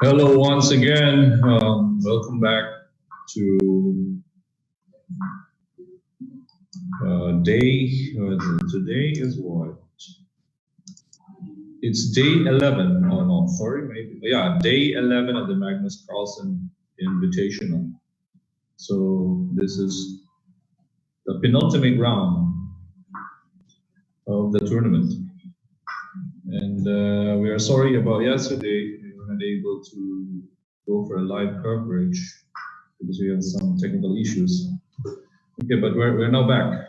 Hello once again. Welcome back to today is what? It's day 11. Oh no, sorry, maybe. Yeah, day 11 of the Magnus Carlsen Invitational. So this is the penultimate round of the tournament. And we are sorry about yesterday. We were not able to go for a live coverage because we had some technical issues. Okay, but we're now back.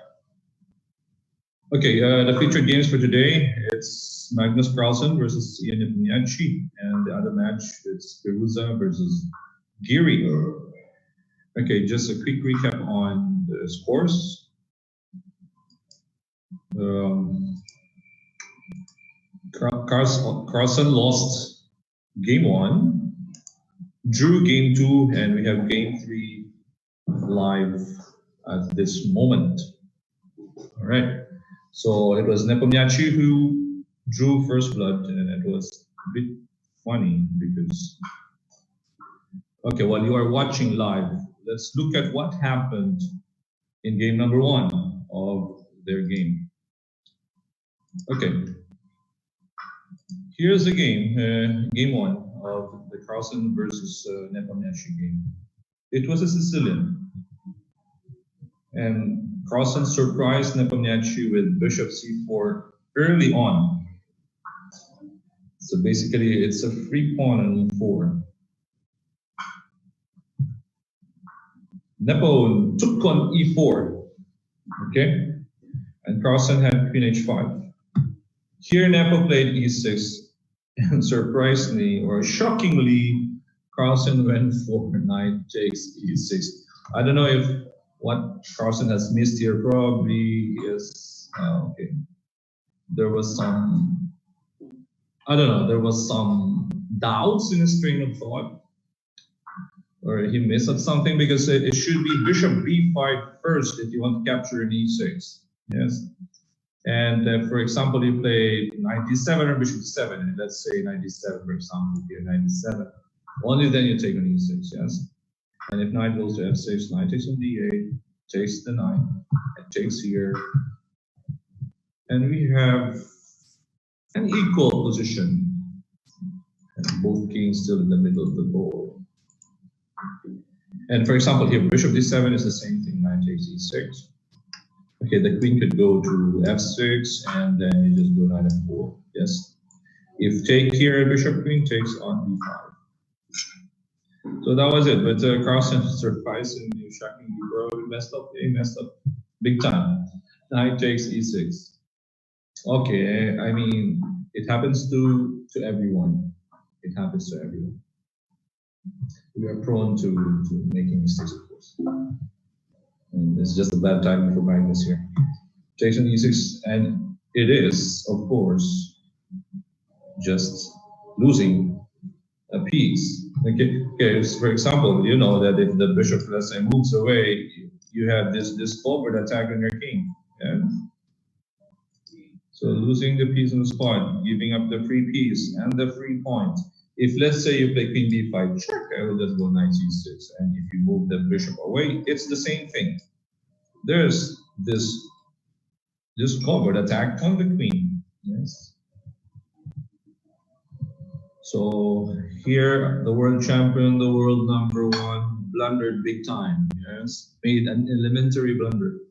Okay, the featured games for today, it's Magnus Carlsen versus Nepomniachtchi, and the other match, it's Firouzja versus Giri. Okay, just a quick recap on the scores. Carlsen lost game 1, drew game 2, and we have game 3 live at this moment. All right. So it was Nepomniachtchi who drew first blood, and it was a bit funny because, okay, while you are watching live, let's look at what happened in game number 1 of their game. Okay, here's the game, game 1 of the Carlsen versus Nepomniachtchi game. It was a Sicilian, and Carlsen surprised Nepomniachtchi with bishop c4 early on. So basically, it's a free pawn on e4. Nepo took on e4, okay? And Carlsen had queen h5. Here, Nepo played e6, and surprisingly, or shockingly, Carlsen went for knight takes e6. I don't know if what Carlsen has missed here probably is, okay, there was some, I don't know, there was some doubts in his train of thought, or he missed up something, because it should be bishop b5 first if you want to capture an e6, yes. And for example, you play knight d7 or bishop d7, and let's say knight d7, for example, here knight d7, only then you take on e6, yes. And if knight goes to f6, knight takes on d8, takes the knight, and takes here. And we have an equal position. And both kings still in the middle of the board. And for example, here, bishop d7 is the same thing, knight takes e6. Okay, the queen could go to f6, and then you just go knight f4, yes. If take here, bishop queen takes on b5. So that was it, but Carlsen surprisingly, shockingly, probably messed up. He messed up big time. Knight takes e6. Okay, I mean, it happens to everyone. It happens to everyone. We are prone to making mistakes, of course. And it's just a bad timing for Magnus here. Takes on e6, and it is, of course, just losing a piece. Okay, for example, you know that if the bishop, let's say, moves away, you have this forward attack on your king. Yeah? So losing the piece on the spot, giving up the free piece and the free point. If let's say you play queen b5, check, I will just go knight c6, and if you move the bishop away, it's the same thing. There's this forward attack on the queen. Yes. So here, the world champion, the world #1, blundered big time, yes, made an elementary blunder.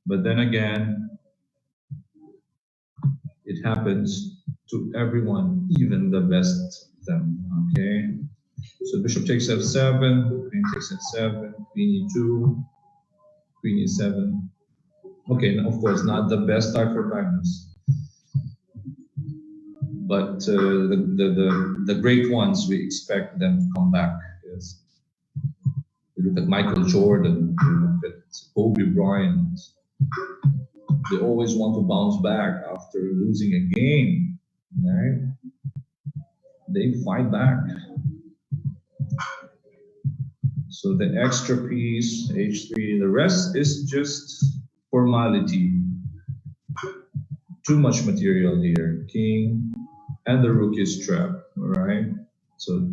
But then again, it happens to everyone, even the best of them, okay? So bishop takes f7, queen takes f7, queen e2, queen e7. Okay, of course, not the best start for Magnus. But the great ones, we expect them to come back. Yes. You look at Michael Jordan, you look at Kobe Bryant. They always want to bounce back after losing a game, right? They fight back. So the extra piece, h3, the rest is just formality. Too much material here. King, and the rook is trapped, all right? So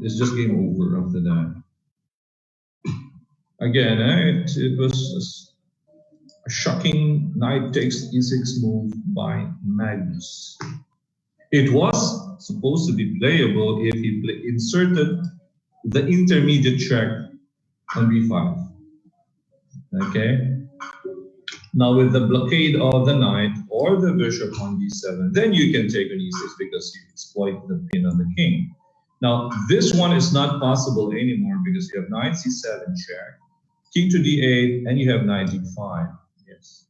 it's just game over after that. Again, it was a shocking knight takes e6 move by Magnus. It was supposed to be playable if he inserted the intermediate check on b5. Okay. Now with the blockade of the knight or the bishop on d7, then you can take an e6 because you exploit the pin on the king. Now this one is not possible anymore because you have knight c7 check, king to d8, and you have knight d5. Yes.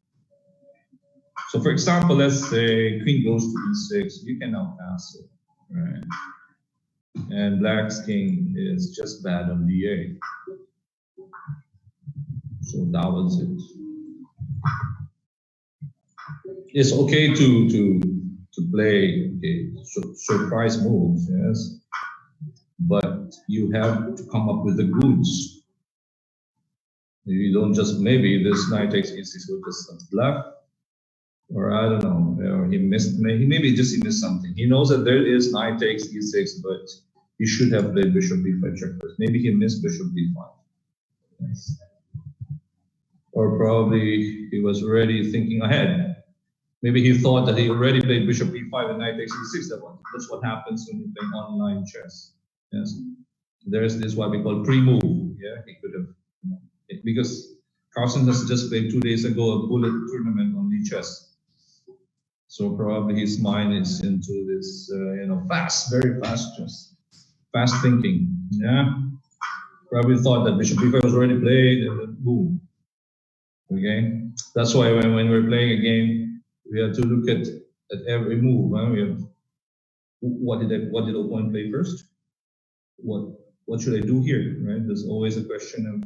So for example, let's say queen goes to e6, you can now pass it, right? And black's king is just bad on d8. So that was it. It's okay to play surprise moves, yes, but you have to come up with the goods. You don't just, maybe this knight takes e6 with just a bluff, or I don't know, or he missed, maybe he missed something. He knows that there is knight takes e6, but he should have played bishop b5 check first. Maybe he missed bishop b5. Yes. Or probably he was already thinking ahead. Maybe he thought that he already played bishop b5 and knight takes e6. That's what happens when you play online chess. Yes, there's this what we call pre-move. Yeah, he could have, because Carlsen has just played 2 days ago a bullet tournament on chess. So probably his mind is into this, fast, very fast chess, fast thinking. Yeah, probably thought that bishop b5 was already played and then boom. Okay, that's why when we're playing a game, we have to look at every move. Huh? We have, what did opponent play first? What should I do here? Right? There's always a question of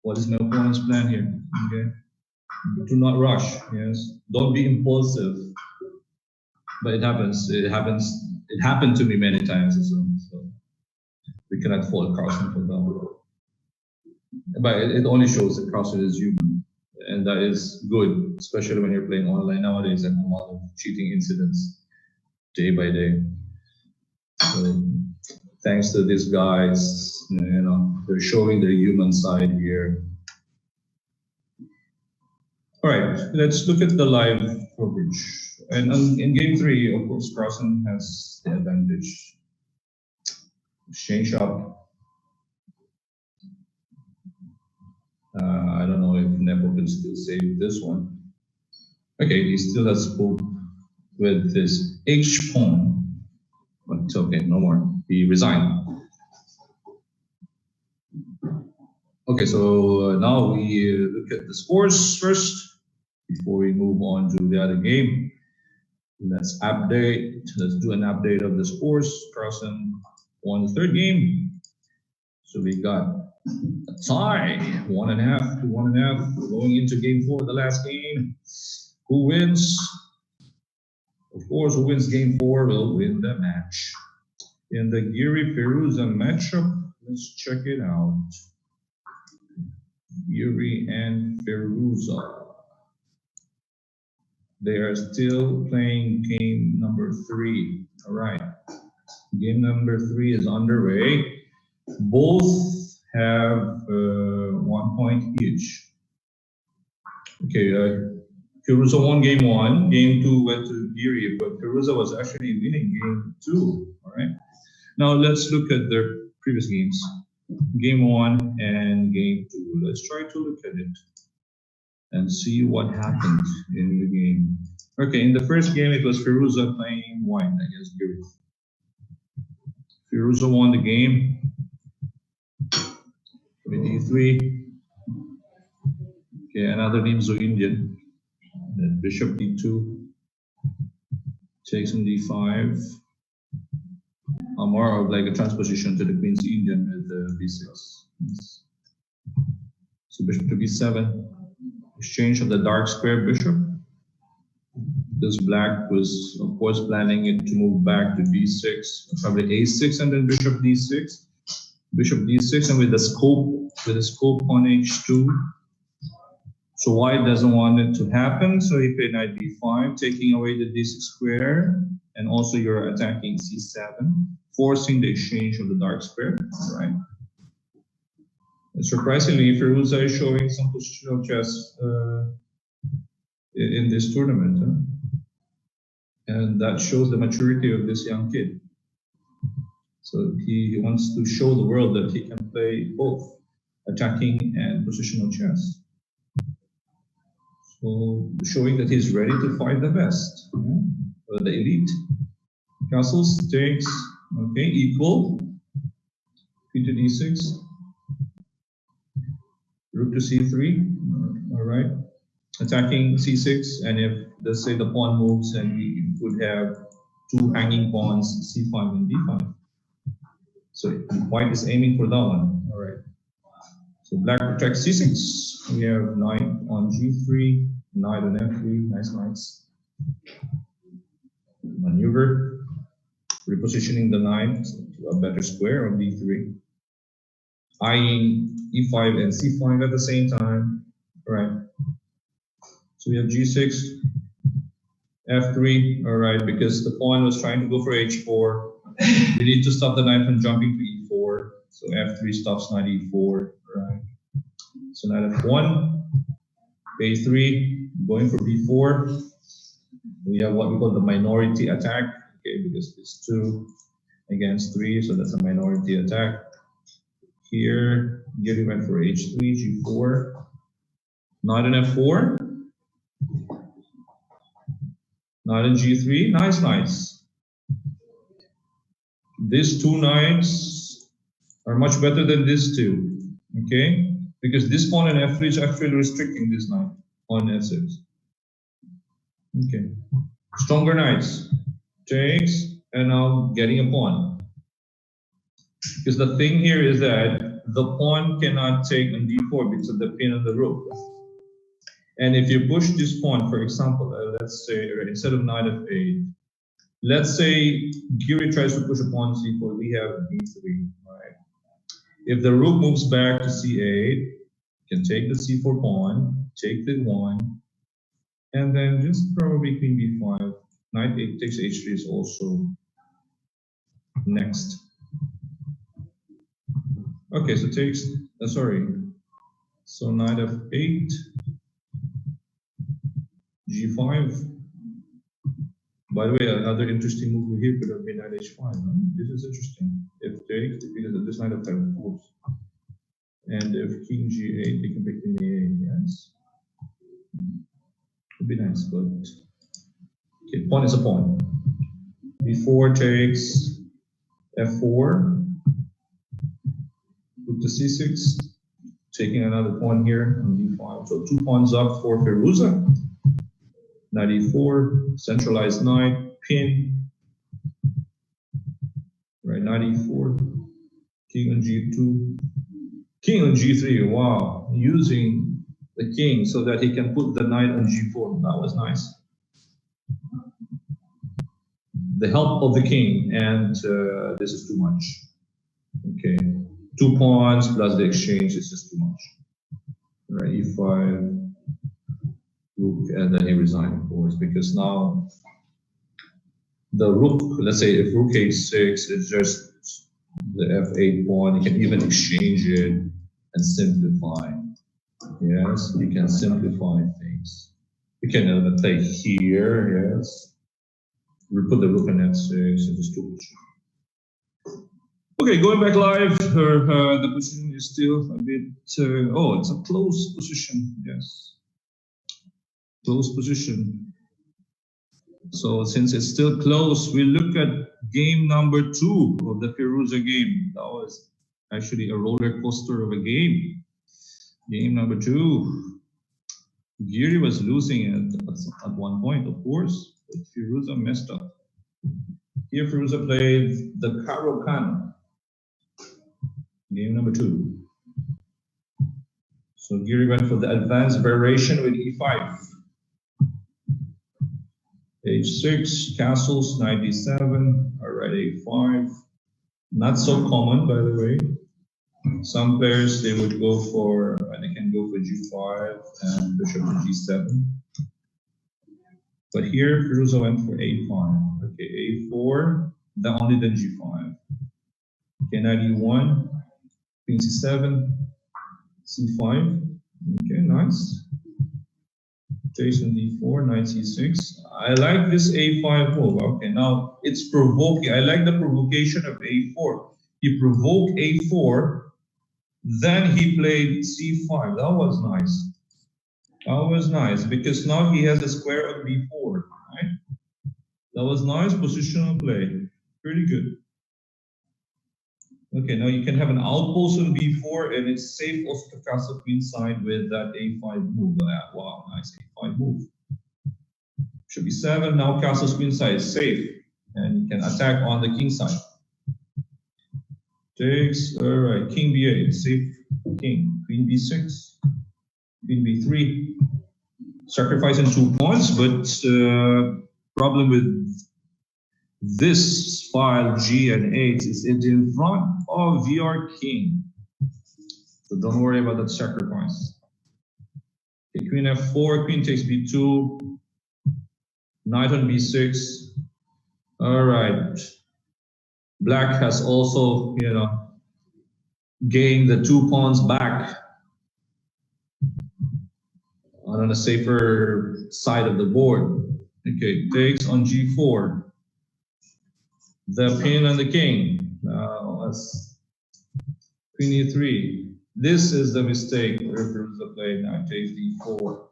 what is my opponent's plan here. Okay, do not rush. Yes, don't be impulsive. But it happens. It happened to me many times as well. So we cannot fault Carlsen for that. But it only shows that Carlsen is human. And that is good, especially when you're playing online nowadays and a lot of cheating incidents day by day. So thanks to these guys, they're showing their human side here. All right, let's look at the live coverage. And in game 3, of course, Carlsen has the advantage. Exchange up. I don't know if Nepo can still save this one. Okay, he still has spoke with this H pawn, but it's okay, no more. He resigned. Okay, so now we look at the scores first before we move on to the other game. Let's update. Let's do an update of the scores. Carlsen won the 3rd game. So we got a tie, 1.5 to 1.5. Going into game 4, the last game. Who wins? Of course, who wins game 4 will win the match. In the Giri Firouzja matchup, let's check it out. Giri and Firouzja. They are still playing game number 3. All right. Game number 3 is underway. Both have 1 point each. Okay, Firouzja won game 1. Game 2 went to Giri, but Firouzja was actually winning game 2. All right. Now let's look at their previous games. Game 1 and game 2. Let's try to look at it and see what happened in the game. Okay, in the first game, it was Firouzja playing white against Giri. Firouzja won the game with e3. Okay, another Nimzo Indian. Then bishop d2 takes on d5. More of like a transposition to the Queen's Indian with b6. Yes. So bishop to b7. Exchange of the dark square bishop. This black was, of course, planning it to move back to b6, probably a6, and then bishop d6. Bishop d6, and with the scope on h2. So white doesn't want it to happen, so he played knight b5, taking away the d6 square, and also you're attacking c7. forcing the exchange of the dark square, right? And surprisingly, Firouzja is showing some positional chess in this tournament, and that shows the maturity of this young kid. So he wants to show the world that he can play both attacking and positional chess. So showing that he's ready to fight the best, the elite. Castles takes, okay, equal. Queen to d6. Rook to c3. All right. Attacking c6, and if let's say the pawn moves, and we would have two hanging pawns, c5 and d5. So white is aiming for that one. All right. So black protects c6. We have knight on g3, knight on f3. Nice knights. Maneuver, repositioning the knight to a better square on d3. Eyeing e5 and c5 at the same time. All right. So we have g6, f3. All right, because the pawn was trying to go for h4. We need to stop the knight from jumping to e4. So f3 stops knight e4. Right. So knight f1, a3, going for b4. We have what we call the minority attack. Okay, because it's 2 against 3, so that's a minority attack. Here, Giri went for h3, g4. Knight on f4. Knight on g3. Nice knights. These two knights are much better than these two. Okay? Because this pawn on f3 is actually restricting this knight on f6. Okay. Stronger knights. Takes, and now getting a pawn. Because the thing here is that the pawn cannot take on d4 because of the pin on the rook. And if you push this pawn, for example, let's say instead of knight f8, let's say Giri tries to push a pawn c4, we have b3, right? If the rook moves back to c8, you can take the c4 pawn, take the 1, and then just probably queen b5. Knight 8 takes h3 is also next. Okay, so takes, so knight f8, g5. By the way, another interesting move here could have been knight h5. Huh? This is interesting. If takes, because this knight f5, of course. And if king g8, they can pick king a8, yes. Would be nice, but okay, pawn is a pawn. b4 takes f4. Rook to c6, taking another pawn here on d5. So 2 pawns up for Firouzja. Knight e4, centralized knight, pin. Right, knight e4, king on g2, king on g3. Wow, using the king so that he can put the knight on g4. That was nice. The help of the king, and this is too much. Okay. 2 pawns plus the exchange is just too much. Right, e5, rook, and then he resigned, of course, because now the rook, let's say if rook h6 is just the f8 pawn, you can even exchange it and simplify. Yes, you can simplify things. You can play here, yes. We put the rook on f6, and just too much. Okay, going back live, the position is still a bit, oh, it's a close position, yes. Close position. So since it's still close, we look at game number 2 of the Firouzja game. That was actually a roller coaster of a game. Game number 2. Giri was losing at one point, of course, but Firouzja messed up. Here Firouzja played the Karo Khan. Game number 2. So Giri went for the advanced variation with e5. h6, castles, knight d7, alright, a5. Not so common, by the way. Some players, they would go for, they can go for g5 and bishop to g7. But here, Firouzja went for a5. Okay, a4, only then g5. Okay, knight e1, queen c7, c5. Okay, nice. Takes on d4, knight c6. I like this a5 move. Okay, now it's provoking. I like the provocation of a4. He provoked a4, then he played c5. That was nice. That was nice because now he has a square on b4, right? That was nice positional play. Pretty good. Okay, now you can have an outpost on b4 and it's safe also to castle queenside with that a5 move. Wow, nice a5 move. Should be 7. Now castle's queenside is safe and you can attack on the king side. Takes, all right, king b8, safe king. Queen b6, queen b3. Sacrificing 2 pawns, but problem with this file G and H is it's in front of your king. So don't worry about that sacrifice. Okay, queen f4, queen takes b2, knight on b6. All right. Black has also, gained the 2 pawns back on a safer side of the board. Okay, takes on g4. The pin on the king. Now let's queen e3. This is the mistake where Firouzja played. Now takes d4.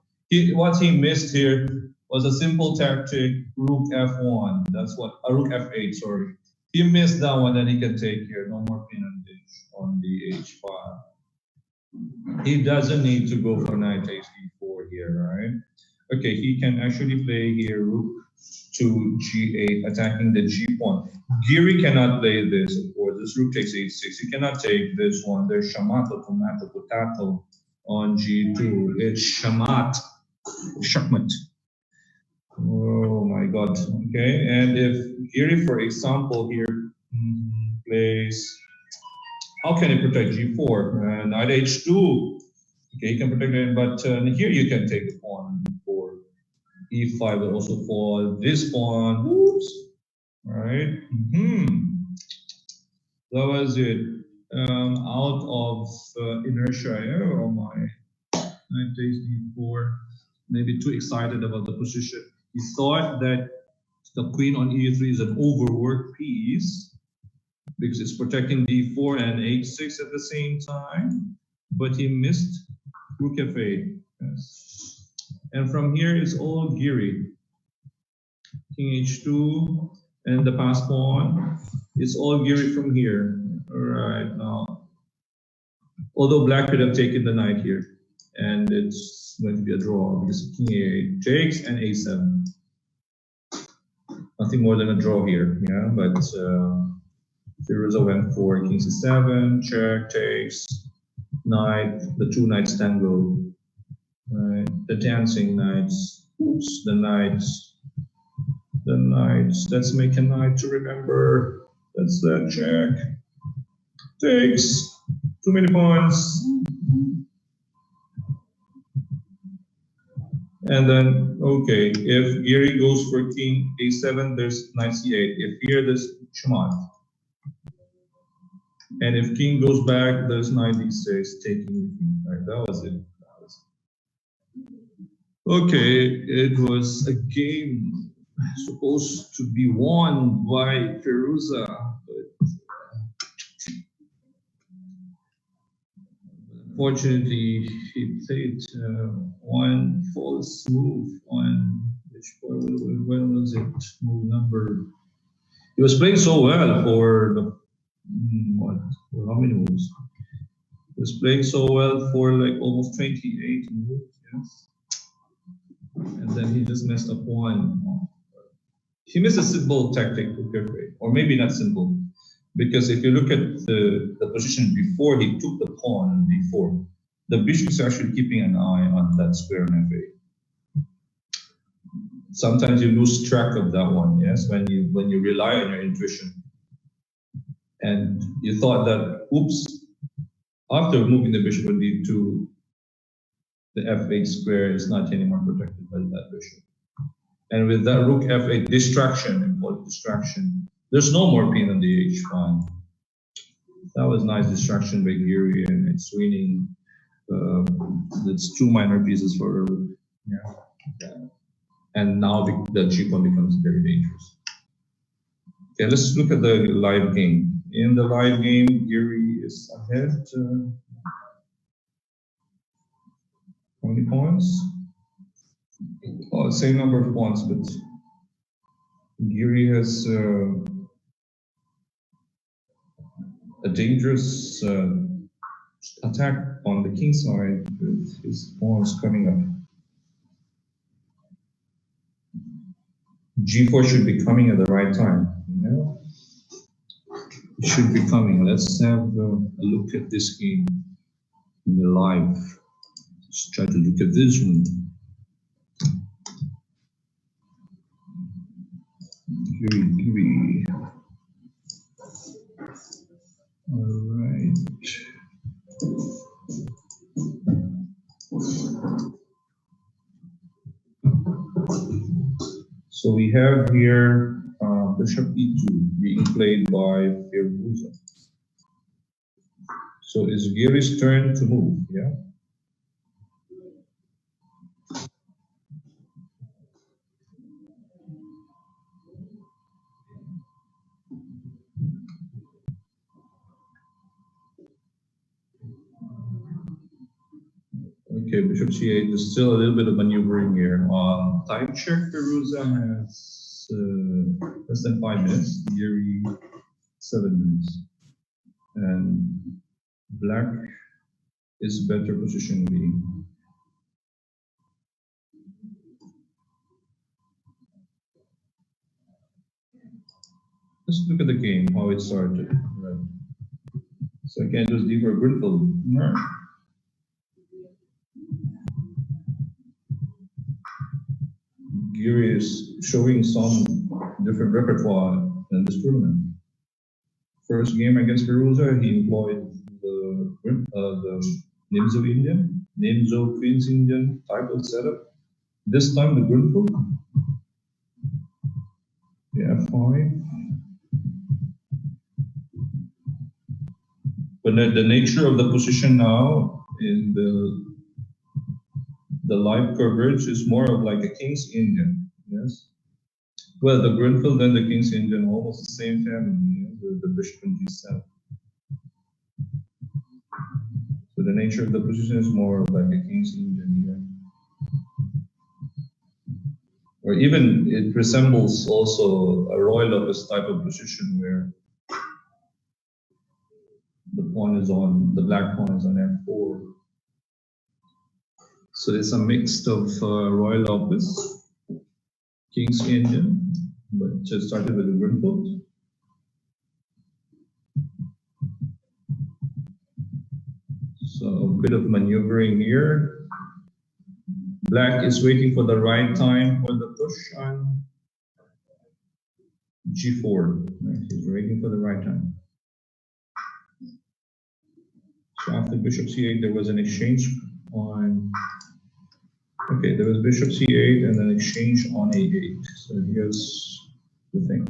What he missed here was a simple tactic, rook f1. That's what rook f8. Sorry, he missed that one. Then he can take here. No more pin on the h file. He doesn't need to go for knight takes d4 here, right? Okay, he can actually play here rook to g8, attacking the g pawn. Giri cannot play this, of course. This rook takes h6. You cannot take this one. There's shamato, tomato, potato on g2. It's shamat, shakmat. Oh my god. Okay, and if Giri, for example, here plays, how can he protect g4? Knight h2. Okay, you can protect it, but here you can take the pawn for e5 will also fall. This pawn, whoops. All right. That was it. Out of inertia. Yeah? Oh my. Knight takes d4. Maybe too excited about the position. He thought that the queen on e3 is an overworked piece because it's protecting d4 and h6 at the same time, but he missed rook f8. Yes. And from here it's all Giri. King h2 and the pass pawn. It's all Giri from here. All right, now, although black could have taken the knight here, and it's going to be a draw because king a8 takes and a7. Nothing more than a draw here, yeah. But Firouzja went for king c7, check, takes, knight, the 2 knights tango. Right, the dancing knights. Oops, the knights. The knights. Let's make a knight to remember. That's the check. Takes. Too many pawns. And then, okay, if Giri goes for king a7, there's knight c8. If here, there's shamat. And if king goes back, there's knight d6, taking the king. Right, that was it. Okay, it was a game supposed to be won by Firouzja, but unfortunately he played one false move on when was it? Move number. He was playing so well for the for how many moves? He was playing so well for like almost 28 moves, yes. And then he just messed up one. He missed a simple tactic, or maybe not simple, because if you look at the position before he took the pawn on d4, the bishop is actually keeping an eye on that square on f8. Sometimes you lose track of that one, yes, when you rely on your intuition, and you thought that, oops, after moving the bishop on d2. The f8 square is not anymore protected by that bishop. And with that rook f8 distraction, important distraction, there's no more pin on the h file. That was nice distraction by Giri, and it's winning. It's two minor pieces for yeah. And now the G pawn becomes very dangerous. Okay, let's look at the live game. In the live game, Giri is ahead. How many points? Oh, same number of points, but Giri has a dangerous attack on the king side with his pawns coming up. G4 should be coming at the right time. You know? It should be coming. Let's have a look at this game in the live. Let's try to look at this one. Giri. All right. So we have here Bishop E2 being played by Firouzja. So it's Giri's turn to move, yeah? Okay, Bishop C8, there's still a little bit of maneuvering here. Time check, Firouzja has less than 5 minutes, Giri 7 minutes. And black is better positionally. Let's look at the game, how it started. Right. So again, just deeper Grunfeld. No. Giri is showing some different repertoire in this tournament. First game against Firouzja, he employed the Nimzo Indian, Nimzo Queens Indian type of setup. This time the Grunfeld. The F5. But the nature of the position now in the live coverage is more of like a King's Indian, yes? Well, the Grunfeld and the King's Indian are almost the same family, with the Bishop and G7. So the nature of the position is more of like a King's Indian here. Or even it resembles also a Royal Office type of position where the black pawn is on F4. So it's a mix of Royal Office, King's Indian, but just started with the Grunfeld. So a bit of maneuvering here. Black is waiting for the right time for the push on G4. Right? He's waiting for the right time. So after Bishop C8, there was an exchange on. Okay, there was Bishop C8 and an exchange on A8. So here's the thing.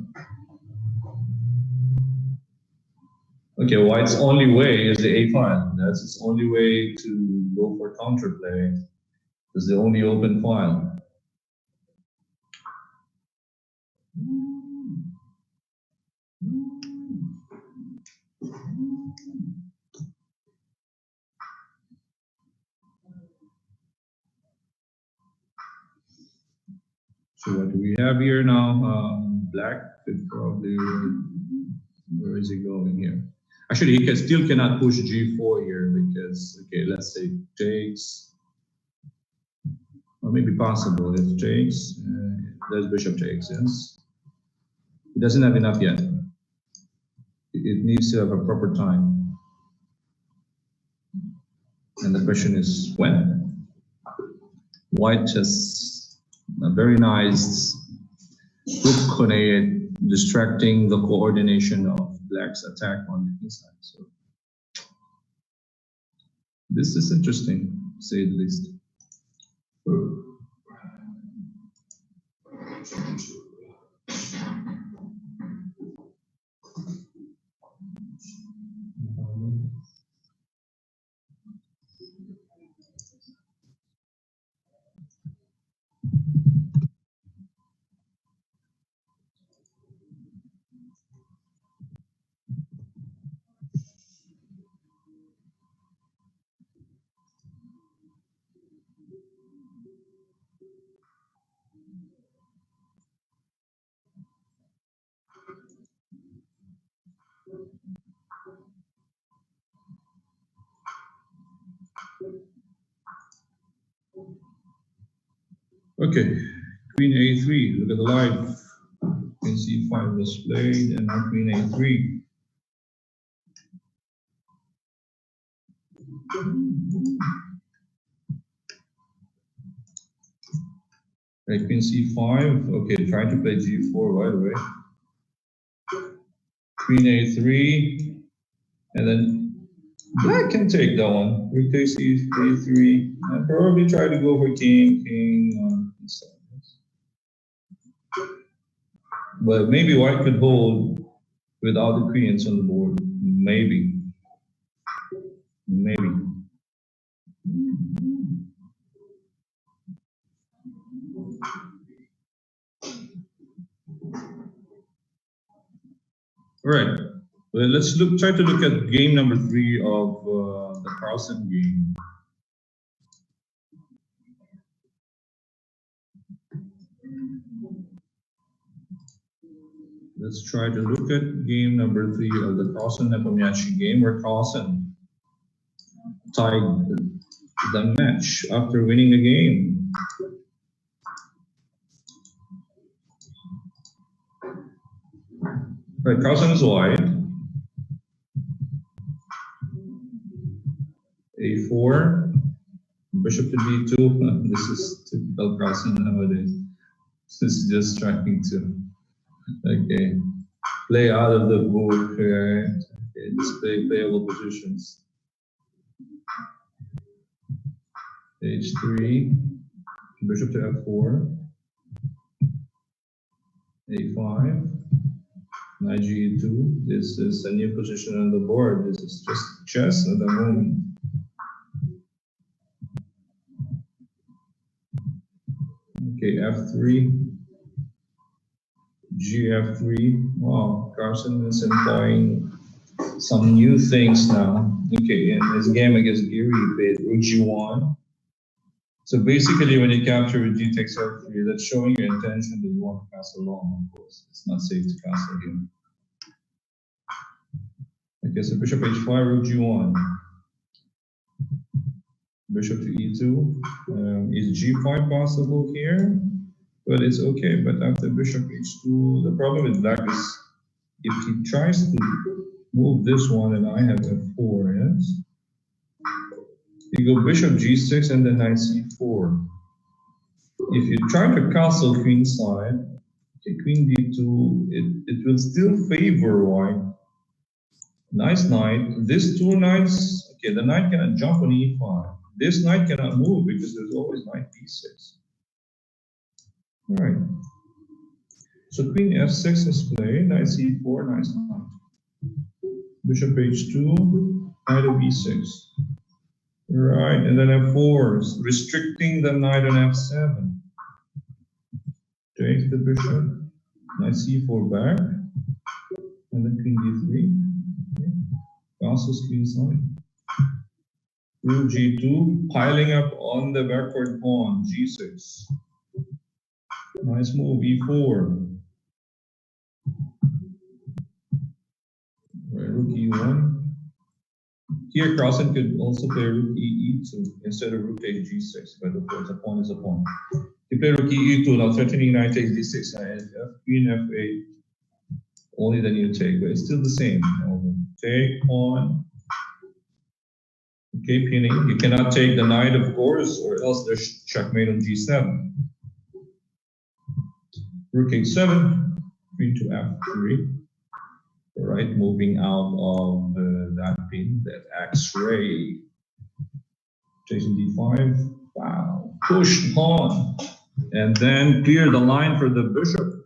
Okay, White's only way is the A file. That's its only way to go for counterplay. It's the only open file. So what do we have here now? Black could probably, where is he going here? Actually, he still cannot push G4 here because, okay, let's say takes, or maybe possible if takes, there's Bishop takes, yes. He doesn't have enough yet. It needs to have a proper time. And the question is when? White has a very nice hook on it, distracting the coordination of Black's attack on the king side. So this is interesting, to say the least. Okay, Queen A3. Look at the live. Queen C5 was played, and now Queen A3. Right, Queen C5. Okay, trying to play G4 right away. Queen A3, and then Black can take that one. Rook takes A3, and probably try to go for king. But maybe White could hold without the queens on the board. Maybe. All right. Well, let's try to look at game number 3 of the Carlsen game. Let's try to look at game number 3 of the Carlsen Nepomniachtchi game, where Carlsen tied the match after winning the game. Right, Carlsen is wide. A4, bishop to D2. This is typical Carlsen nowadays. This is just trying to, okay, play out of the book, right? Okay, display playable positions. H3, bishop to F4, A5, knight G2. This is a new position on the board. This is just chess at the moment. Okay, F3, GF3. Wow, Carlsen is employing some new things now. Okay, in his game against Giri, he played Rook G1. So basically, when you capture with G takes F3, that's showing your intention that you want to castle long, of course. It's not safe to castle here. Okay, so bishop H5, Rook G1. Bishop to E2. Is G5 possible here? But it's okay. But after bishop H2, the problem with Black is if he tries to move this one and I have F4, yes? You go bishop G6 and then knight C4. If you try to castle queenside, okay, Queen D2, it will still favor White. Nice knight. These two knights, okay, the knight cannot jump on E5. This knight cannot move because there's always knight B6. All right. So Queen F6 is played, knight C4, nice knight. Bishop H2, knight of B6. Right, and then F4, restricting the knight on F7. Takes the bishop, knight C4 back, and then Queen D3. Okay. Castles queenside. Rook G2, piling up on the backward pawn, G6. Nice move, E4. Right, Rook E1. Here, Carlsen could also play Rook E2 instead of Rook takes G6, but of course, a pawn is a pawn. You play Rook E2, now threatening knight takes D6, and Queen F8, only then you take, but it's still the same. Take pawn. Okay, pinning. You cannot take the knight, of course, or else there's checkmate on G7. Rook H7, Queen to F3. Right, moving out of that pin, that X-ray. Chasing D5. Wow, push pawn, and then clear the line for the bishop.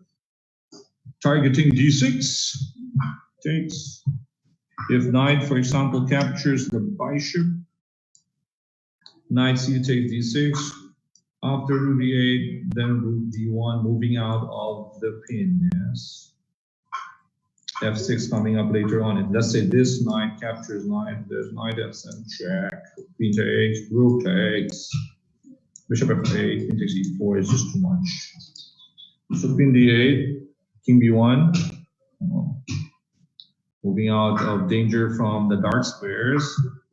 Targeting D6. Takes. If knight, for example, captures the bishop, knight C takes D6. After Rook D8, then Rook D1, moving out of the pin. Yes. F6 coming up later on. If let's say this knight captures knight, there's knight F7 check. Queen takes, Rook takes, bishop F8, Queen takes E4 is just too much. So Queen D8, King B1. Oh. Moving out of danger from the dark squares.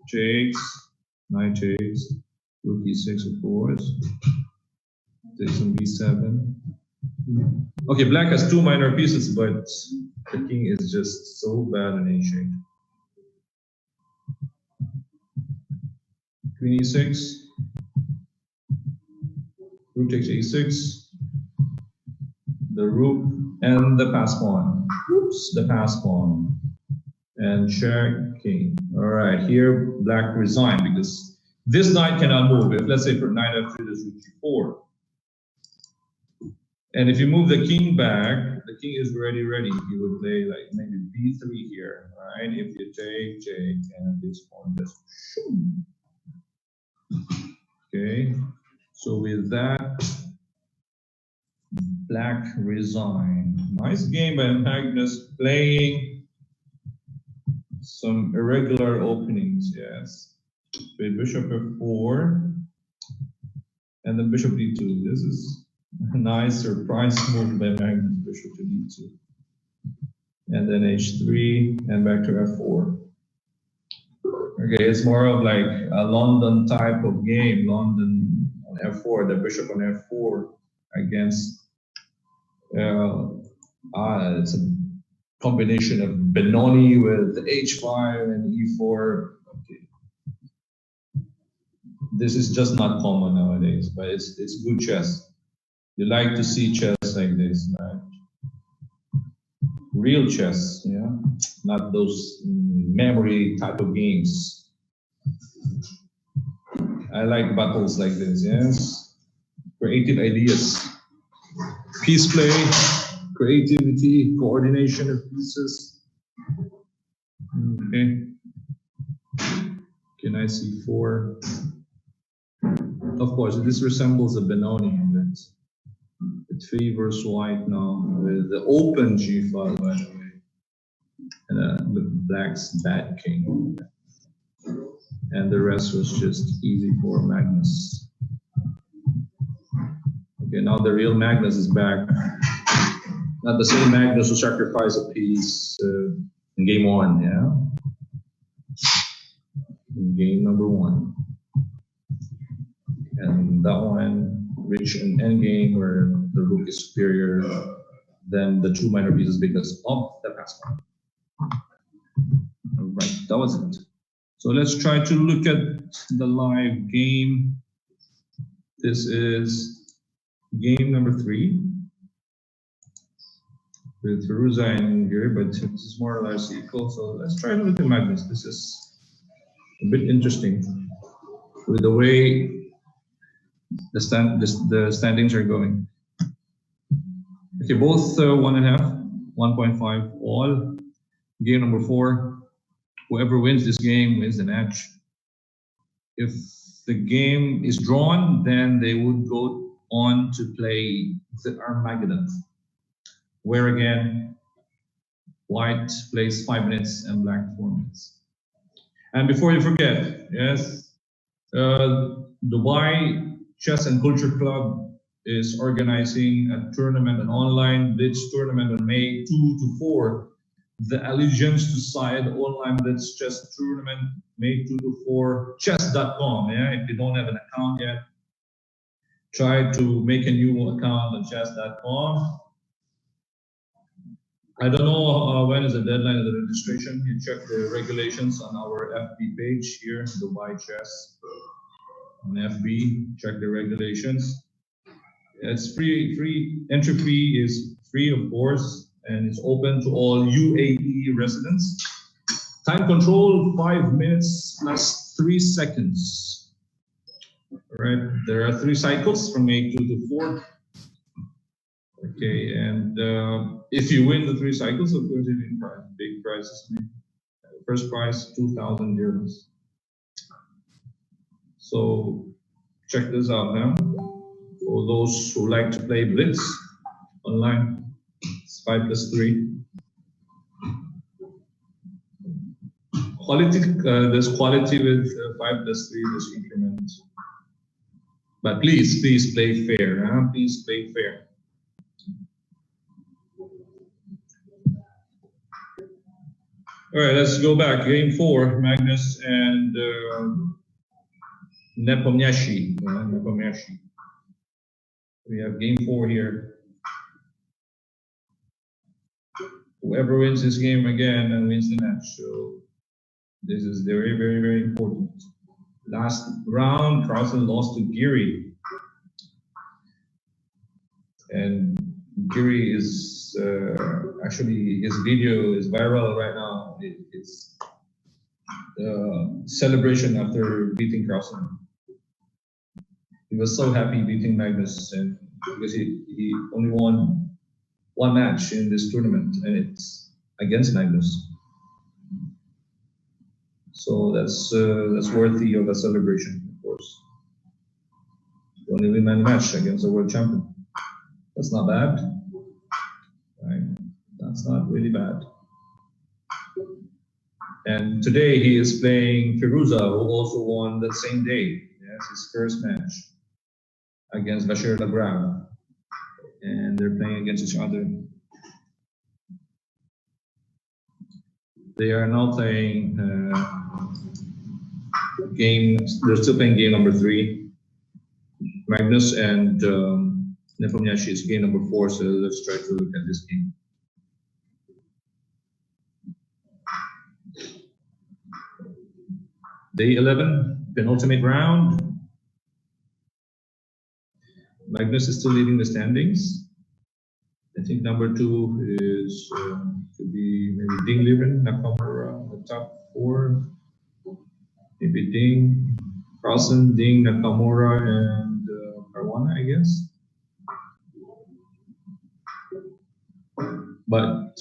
Takes, knight takes, rook e6 of course. Takes some b7. Okay, black has two minor pieces, but the king is just so bad in a-shape. Queen e6. Rook takes a6. The rook and the pass pawn. Oops, the pass pawn. And check king. All right, here black resigned because this knight cannot move. If let's say for knight f3, there's rook g4. And if you move the king back, the king is ready. You would play like maybe b3 here, right? If you take, and this pawn just okay. So with that, black resigned. Nice game by Magnus, playing some irregular openings, yes. With bishop f4 and then bishop d2. This is a nice surprise move by Magnus, bishop to d2. And then h3 and back to f4. Okay, it's more of like a London type of game. London on f4, the bishop on f4 against it's a combination of Benoni with h5 and e4. Okay. This is just not common nowadays, but it's good chess. You like to see chess like this, right? Real chess, yeah, not those memory type of games. I like battles like this, yes. Creative ideas, piece play, creativity, coordination of pieces. Okay. Can I see 4? Of course, this resembles a Benoni, but it favors white now with the open g file, by the way, and black's bad king. And the rest was just easy for Magnus. Okay, now the real Magnus is back. Not the same Magnus who sacrificed a piece in game 1, yeah? In game number 1. And that one reached an endgame where the rook is superior than the 2 minor pieces because of the pass pawn. All right, that was it. So let's try to look at the live game. This is game number 3 with Firouzja and Giri, but this is more or less equal. So let's try to look at Magnus. This is a bit interesting with the way the standings are going. Okay, both 1.5, 1.5 all. Game number 4. Whoever wins this game wins the match. If the game is drawn, then they would go on to play the Armageddon, where again, white plays 5 minutes and black 4 minutes. And before you forget, yes, Dubai Chess and Culture Club is organizing a tournament, an online blitz tournament on May 2 to 4. The Allegiance to Side online blitz chess tournament, May 2 to 4, chess.com. Yeah, if you don't have an account yet, try to make a new account on chess.com. I don't know when is the deadline of the registration. You check the regulations on our FB page here, Dubai Chess. On FB, check the regulations. It's free. Entry fee is free, of course, and it's open to all UAE residents. Time control 5 minutes plus 3 seconds. All right, there are 3 cycles from May 2 to 4. Okay, and if you win the 3 cycles, of course, you win big prizes. First prize, 2,000 dirhams. So check this out now. For those who like to play blitz online, it's 5 plus 3. Quality, there's quality with 5 plus 3, this increment. But please play fair. Huh? Please play fair. All right, let's go back. Game 4, Magnus and Nepomniachtchi. Nepomniachtchi. We have game 4 here. Whoever wins this game again and wins the match. So this is very, very, very important. Last round, Carlsen lost to Giri. And Giri is actually, his video is viral right now. It's celebration after beating Carlsen. He was so happy beating Magnus, and because he only won one match in this tournament, and it's against Magnus. So that's worthy of a celebration, of course. The only win-man match against the world champion. That's not bad, right? That's not really bad. And today he is playing Firouzja, who also won the same day. Yes, his first match against Bashir Lagrave, and they're playing against each other. They are now playing they're still playing game number 3. Magnus and Nepomniachtchi is game number 4, so let's try to look at this game. Day 11, penultimate round. Magnus is still leading the standings. I think number 2 is could be maybe Ding Liren, Nakamura, the top 4. Maybe Ding, Carlsen, Ding, Nakamura, and Caruana, I guess. But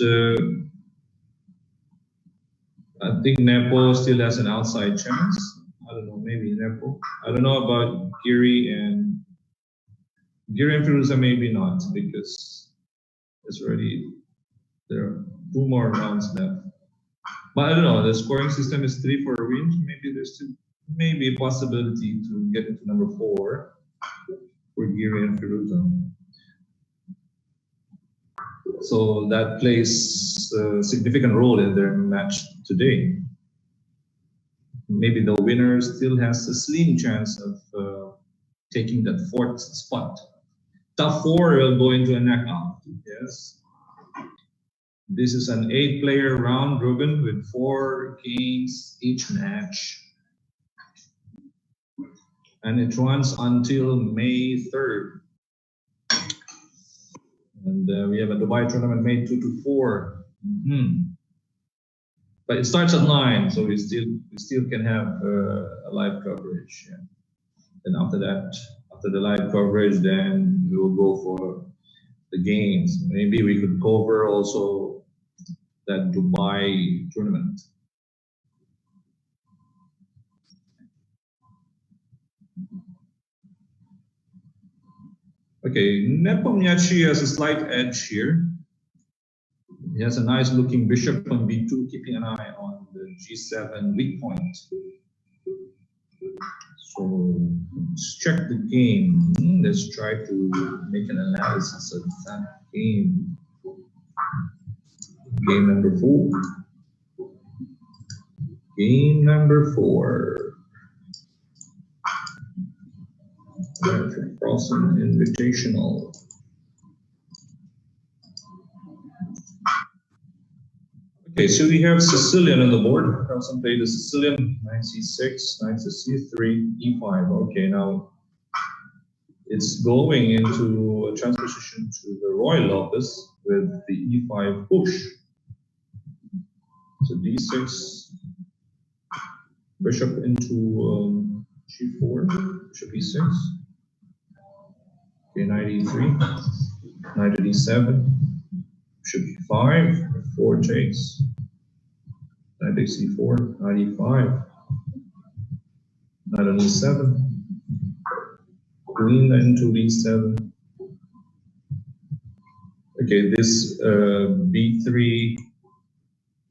I think Nepo still has an outside chance. I don't know, maybe Nepo. I don't know about Giri and Firouzja, maybe not, because it's already, there are 2 more rounds left. But I don't know, the scoring system is 3 for a win. Maybe there's still maybe a possibility to get into number 4 for Giri and Firouzja. So that plays a significant role in their match today. Maybe the winner still has a slim chance of taking that 4th spot. Top 4 will go into a knockout. Yes. This is an 8-player round robin with 4 games each match. And it runs until May 3rd. And we have a Dubai tournament May 2 to 4. But it starts at 9, so we still can have a live coverage. Yeah. And after that, after the live coverage, then we will go for the games. Maybe we could cover also that Dubai tournament. Okay, Nepomniachtchi has a slight edge here. He has a nice looking bishop on b2, keeping an eye on the g7 weak point. So let's check the game. Let's try to make an analysis of that game. Game number 4. Game number 4. Carlsen Invitational. Okay, so we have Sicilian on the board. Carlsen played the Sicilian, knight c6, knight to c3, e5. Okay, now it's going into a transposition to the Royal Opus with the e5 push. So d6, bishop into g4, bishop e6. Okay, knight e3, knight to d7, bishop e5, 4 takes, knight takes e4, knight e5, knight on e7, queen into e7. Okay, this b3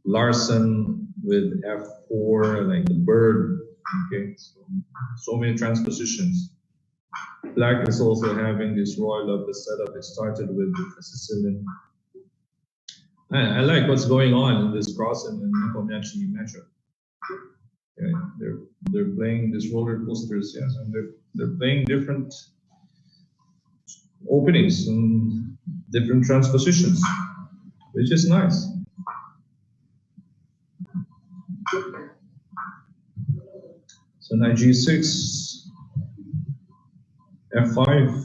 Larsen with f4, like the bird. Okay, so many transpositions. Black is also having this Royal Opus setup. It started with the Sicilian. I like what's going on in this Carlsen and Nepomniachtchi matchup. Okay, they're playing this roller coasters, yes, and they're playing different openings and different transpositions, which is nice. So knight g6, f5,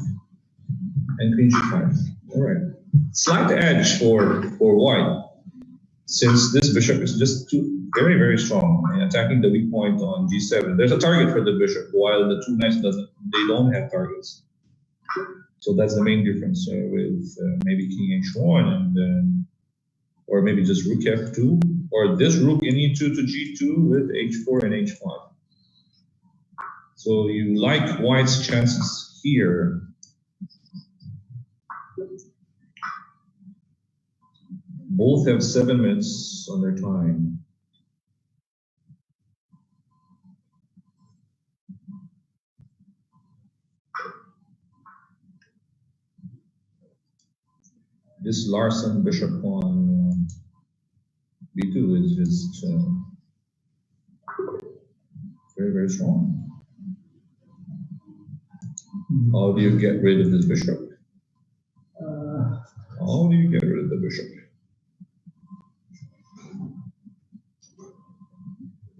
and queen g5. All right, slight edge for white, since this bishop is just very, very strong and attacking the weak point on g7. There's a target for the bishop, while the two knights they don't have targets. So that's the main difference with maybe king h1 and then, or maybe just rook f2, or this rook in e2 to g2 with h4 and h5. So you like white's chances here. Both have 7 minutes on their time. This Larsen bishop on b2 is just very, very strong. How do you get rid of this bishop? How do you get rid of the bishop?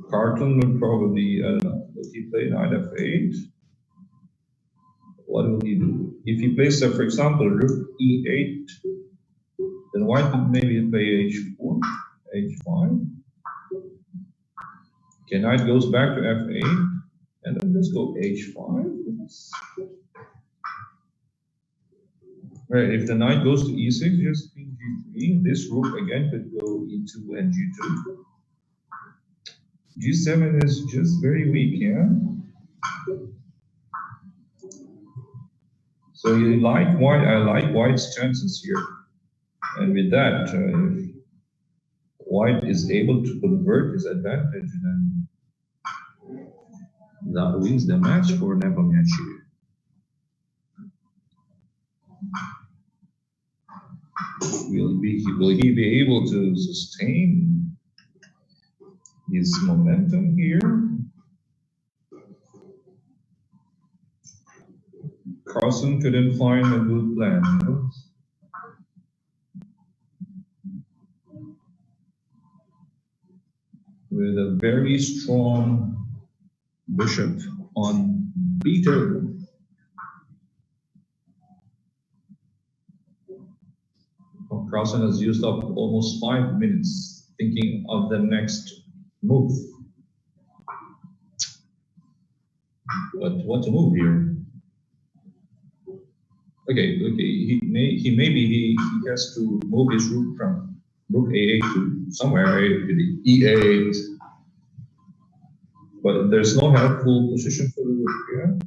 Carlsen would probably, would he play knight f8? What will he do? If he plays, for example, rook e8, then white would maybe play h4, h5. Okay, knight goes back to f8, and then let's go h5. Right, if the knight goes to e6, just king g3. This rook again could go e2 and g2. G7 is just very weak, yeah? So you like white, I like white's chances here. And with that, if white is able to convert his advantage, then that wins the match for Nepomniachtchi. Will he be able to sustain his momentum here? Carlsen couldn't find a good plan. No? With a very strong bishop on b2. Carlsen has used up almost 5 minutes thinking of the next move. But what to move here? Okay, he has to move his rook from rook a8 to somewhere to the e8. But there's no helpful position for the rook here.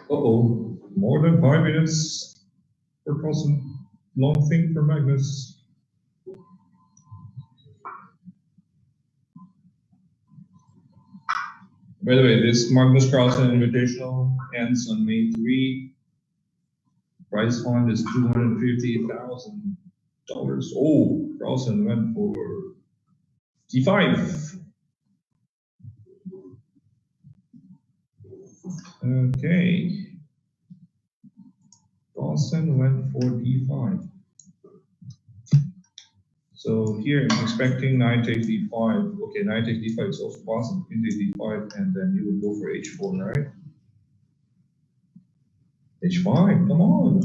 Uh-oh, more than 5 minutes for Carlsen. Long thing for Magnus. By the way, this Magnus Carlsen Invitational ends on May 3. Prize fund is $250,000. Oh, Carlsen went for d5. Okay. Carlsen went for d5. So here I'm expecting knight takes d5. Okay, knight takes d5 is also possible. Queen takes d5, and then you would go for h4, right? h5, come on.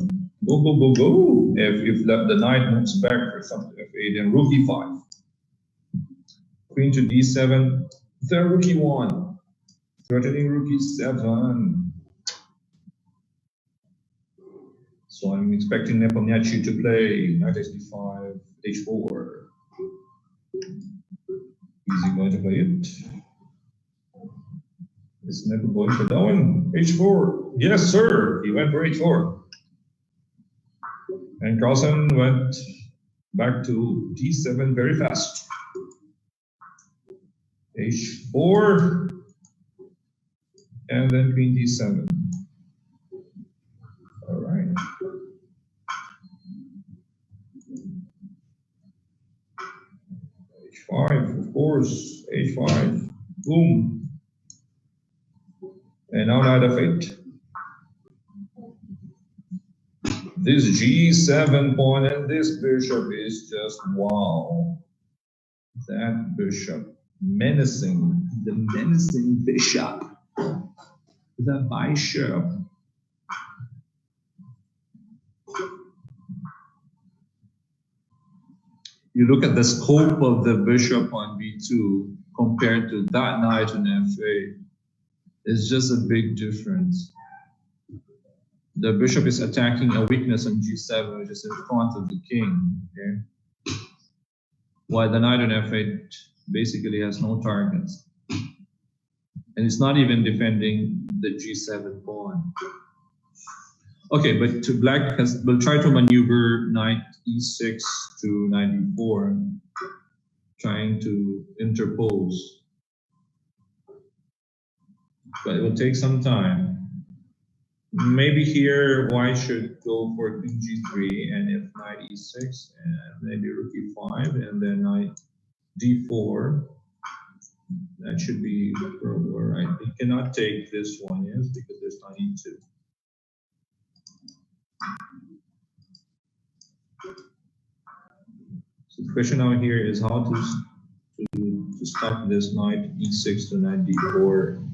Go, go, go, go. If the knight moves back, for example, f8, then rook e5. Queen to d7, then rook e1. Threatening rook e7. So I'm expecting Nepomniachtchi to play knight takes d5, h4. Is he going to play it? Is Nepo going for that one? h4. Yes, sir. He went for h4. And Carlsen went back to d7 very fast. h4, and then queen d7. All right. h5, of course, h5, boom. And now knight f8. This g7 pawn and this bishop is just wow. That bishop, menacing, the menacing bishop. The bishop. You look at the scope of the bishop on b2 compared to that knight on f8. It's just a big difference. The bishop is attacking a weakness on g7, which is in front of the king. Okay? While the knight on f8 basically has no targets. And it's not even defending the g7 pawn. Okay, but to black will try to maneuver knight e6 to knight e4, trying to interpose. But it will take some time. Maybe here white should go for queen g3 and if knight e6 and maybe rook e5 and then knight d4. That should be all right. You cannot take this one, yes, because there's knight e2. So the question now here is how to stop this knight e6 to knight d4.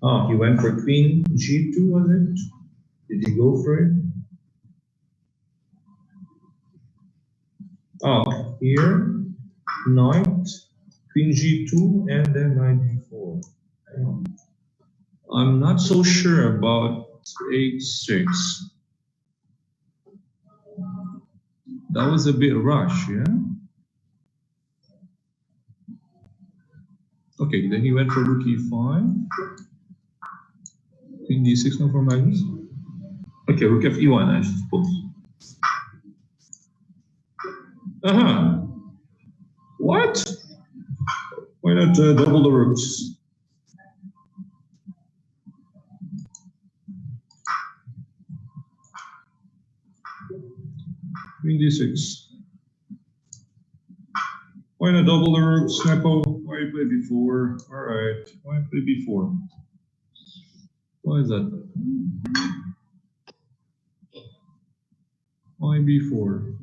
Oh, he went for queen g2, was it? Did he go for it? Oh, here, knight, queen g2, and then knight d4. I'm not so sure about h6. That was a bit rush, yeah? Okay, then he went for rook e5. Queen d6 now for Magnus. Okay, rook f e1, I suppose. What? Why not double the rooks? Queen d6. Why not double the rooks, Nepo? Why you play b4? All right, why play b4? Why is that? Why b4?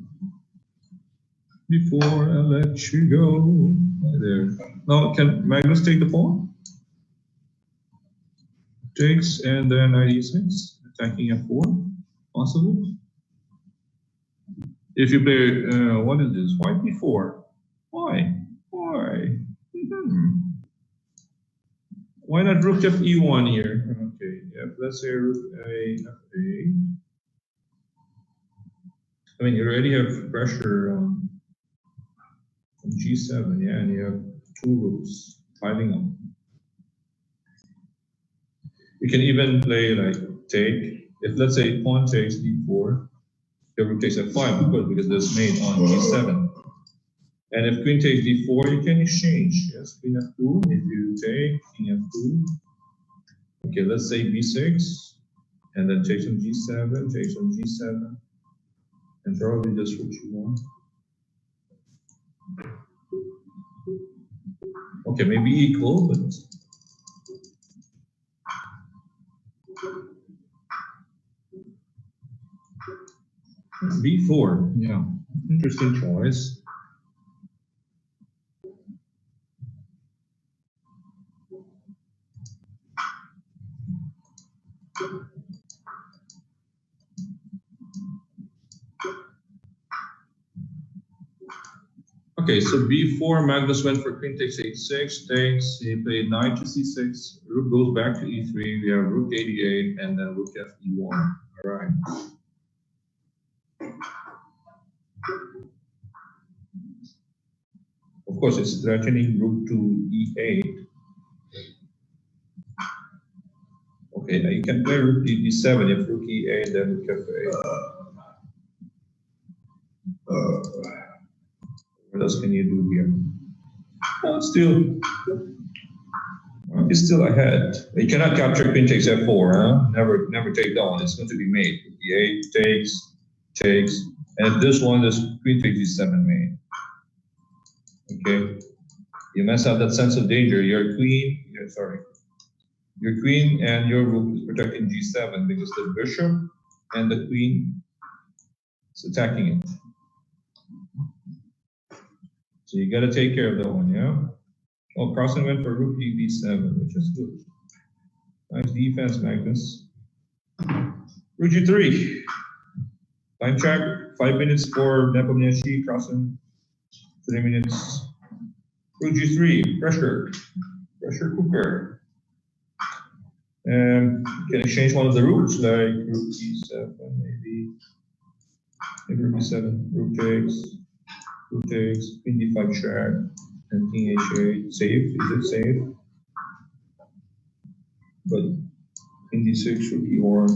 Before I let you go. Right there. Now, can Magnus take the pawn? Takes and then knight e6, attacking f4. Possible. If you play, what is this? Why b4? Why? Why? Why not rook fe1 here? Okay, yeah, let's say rook a f8. I mean, you already have pressure on g7, yeah, and you have two rooks piling up. You can even play like take. If let's say pawn takes d4, your rook takes f5, of course, because that's made on g7. And if queen takes d4, you can exchange. Yes, queen f2. If you take king f2, okay, let's say b6, and then takes on g7, takes on g7, and probably just what you want. Okay, maybe equal, but b4, yeah, interesting choice. Okay, so b4, Magnus went for queen takes h6, takes, he played knight to c6, rook goes back to e3, we have rook 88, and then rook fe1. All right. Of course, it's threatening rook to e8. Okay, now you can play rook to d7 if rook e8, then rook f8. What else can you do here? Oh, he's still ahead. You cannot capture queen takes f4, huh? Never take that one. It's going to be mate. E8 takes, and this one is queen takes g7 mate. Okay, you mess up that sense of danger. Your queen and your rook is protecting g7 because the bishop and the queen is attacking it. So you got to take care of that one, yeah. Oh, Carlsen went for rook b7, which is good. Nice defense, Magnus. Rook g3. Time check. 5 minutes for Nepomniachtchi. Carlsen. 3 minutes. Rook g3. Pressure cooker. And you can exchange one of the rooks, like rook e7, maybe rook e7. Rook takes. Queen d5 check. And king h8, safe, is it safe? But king d6, rook e1,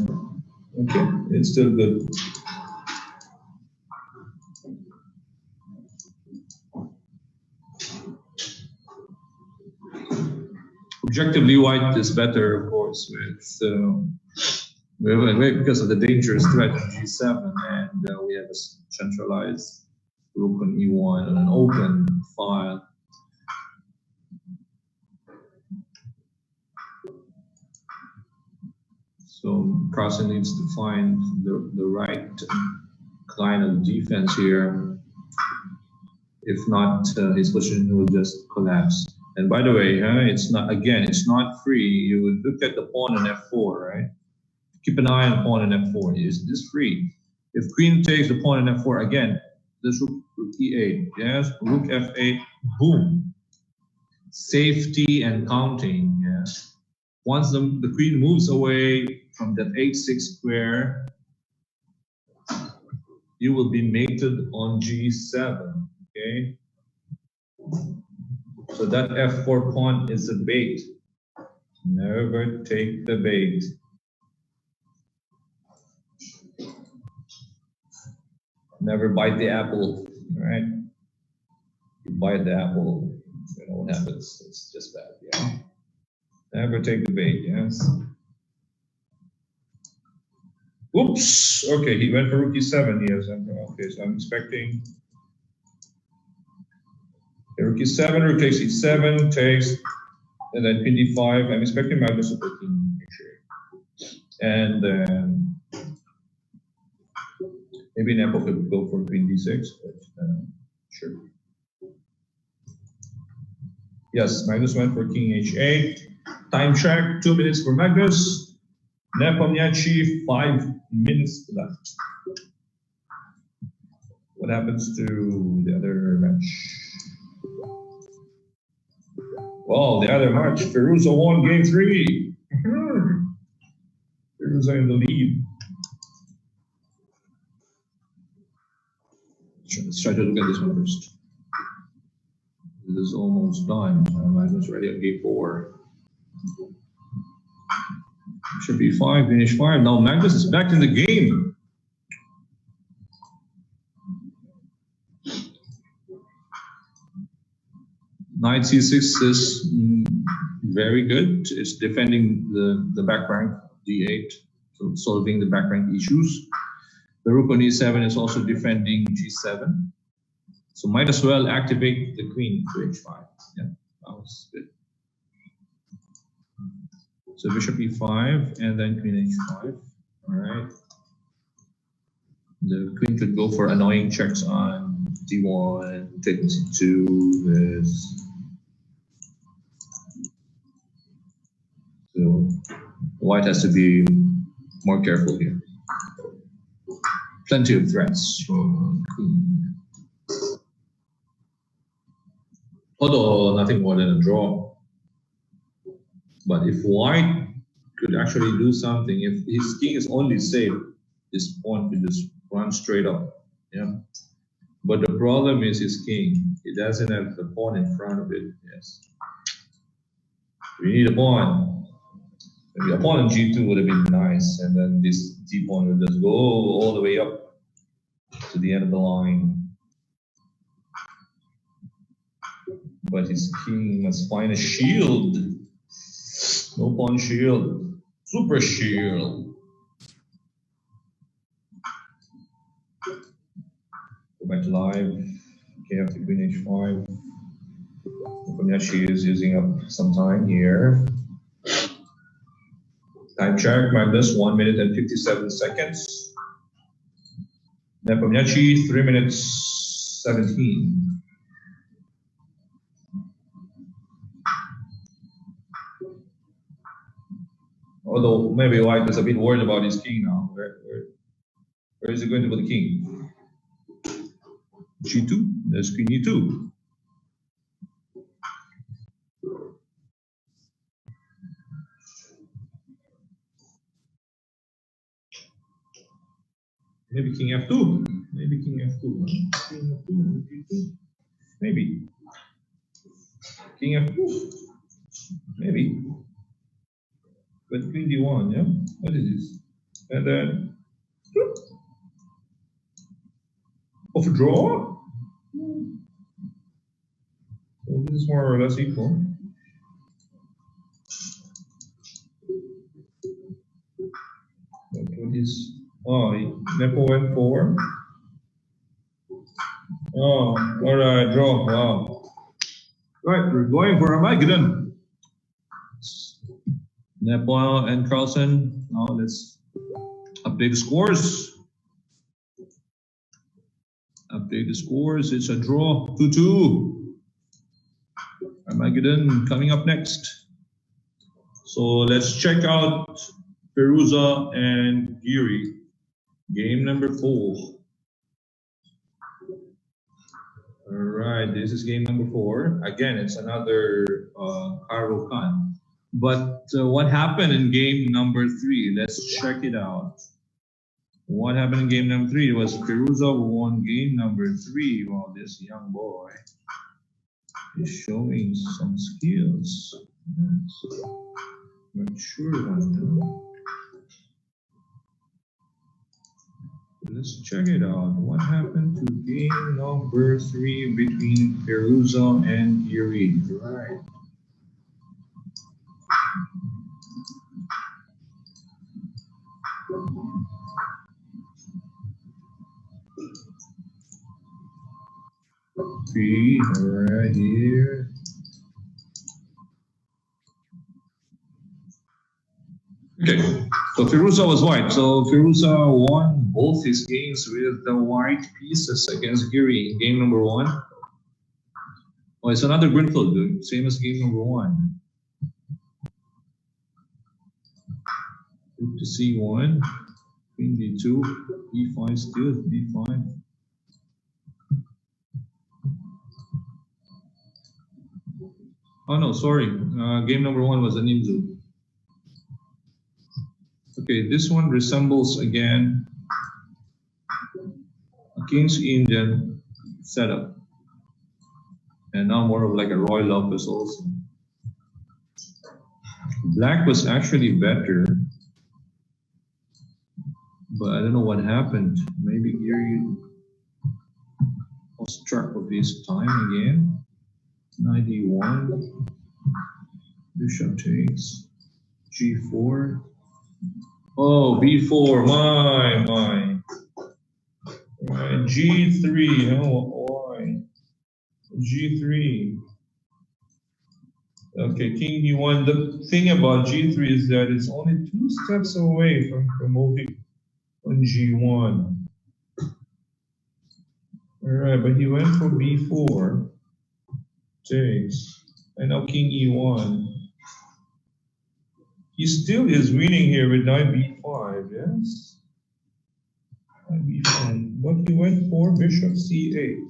okay, it's still good. Objectively, white is better, of course, because of the dangerous threat of g7, and we have a centralized rook on e1 and an open file. So Carlsen needs to find the right line of defense here. If not, his position will just collapse. And by the way, it's not free. You would look at the pawn on f4, right? Keep an eye on pawn on f4. Is this free? If queen takes the pawn on f4 again, this rook e8, yes, rook f8, boom. Safety and counting, yes. Once the queen moves away from that h6 square, you will be mated on g7, okay? So that f4 pawn is a bait. Never take the bait. Never bite the apple, right? You bite the apple, you know what happens. It's just bad, yeah. Never take the bait, yes. Oops, okay, he went for rook e7, yes. Okay, so I'm expecting rook e7, rook takes e7, takes, and then queen d5. I'm expecting Magnus to put king h8. And then maybe Nepo could go for queen d6, but sure. Yes, Magnus went for king h8. Time check, 2 minutes for Magnus. Nepomniachtchi, 5 minutes left. What happens to the other match? Well, the other match, Firouzja won game 3. Firouzja in the lead. Let's try to look at this one first. It is almost done. Magnus ready on game 4. Should be 5, finish 5. Now Magnus is back in the game. Knight c6 is very good. It's defending the back rank d8, so solving the back rank issues. The rook on e7 is also defending g7. So might as well activate the queen to h5. Yeah, that was good. So bishop e5 and then queen h5. All right. The queen could go for annoying checks on d1, take c2. This. So white has to be more careful here. Plenty of threats for queen. Although nothing more than a draw. But if white could actually do something, if his king is only safe, this pawn could just run straight up. Yeah. But the problem is his king. He doesn't have the pawn in front of it. Yes. We need a pawn. Maybe a pawn on g2 would have been nice, and then this d pawn would just go all the way up to the end of the line. But his king must find a shield. No pawn shield. Super shield. Go back live. Okay, after queen h5. Nepomniachtchi is using up some time here. Time check, Magnus, 1 minute and 57 seconds. Nepomniachtchi, 3 minutes 17. Although maybe White is a bit worried about his king now. Where is he going to put the king? G2, there's queen e2. Maybe king f2. Maybe king f2. King f2, g2. Maybe. King f2. Maybe. But queen d1, yeah? What is this? And then off a draw? So this is more or less equal. What is Nepo went 4. Oh, alright, draw. Wow. Right, we're going for Armageddon. Nepo and Carlsen. Now let's update the scores. Update the scores. It's a draw. 2-2. Armageddon coming up next. So let's check out Firouzja and Giri. Game number 4. All right, this is game number 4. Again, it's another Karo Khan. But what happened in game number 3? Let's check it out. What happened in game number 3 was Firouzja won game number 3. Wow, this young boy is showing some skills. Yes. Mature one. Let's check it out. What happened to game number 3 between Firouzja and Giri? Right. Three right here. Okay, so Firouzja was white. So Firouzja won both his games with the white pieces against Giri in game number 1. Oh, it's another Greenfield, same as game number 1. Rook to c1, queen d2, e5 still, d5. Oh no, sorry, game number 1 was a Nimzu. Okay, this one resembles again a King's Indian setup. And now more of like a Roy Lopez also. Black was actually better, but I don't know what happened. Maybe Giri was struck with his time again. 91, bishop takes, g4. Oh, b4, my. Right, g3, oh, why? g3. Okay, king e1. The thing about g3 is that it's only 2 steps away from moving on g1. All right, but he went for b4. Takes. And now king e1. He still is winning here with knight b5, yes? Knight b5. But he went for bishop c8.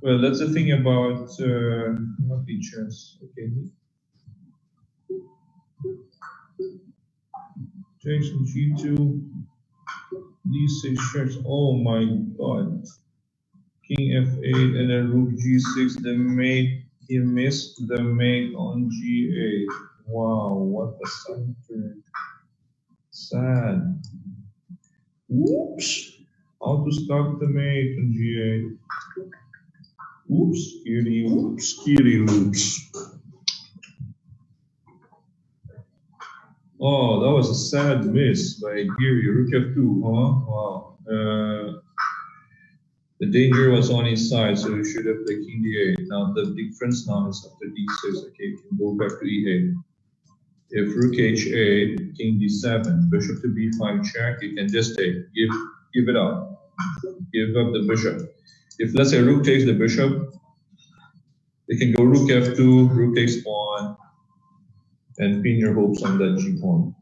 Well, that's the thing about lucky chess. Okay. Takes on g2. d6 checks. Oh my god. King f8 and then rook g6. The mate, he missed the mate on g8. Wow, what a sudden turn. Sad. Whoops. How to stop the mate on G8. Oops, Giri, oops, Giri, oops. Oh, that was a sad miss by Giri. Rook F2, huh? Wow. The danger was on his side, so he should have played King D8. Now the difference now is after D6, okay, you can go back to E8. If Rook H8, King D7, Bishop to B5 check, you can just take, give it up. Give up the bishop. If let's say Rook takes the bishop, you can go Rook F2, Rook takes pawn, and pin your hopes on that G pawn.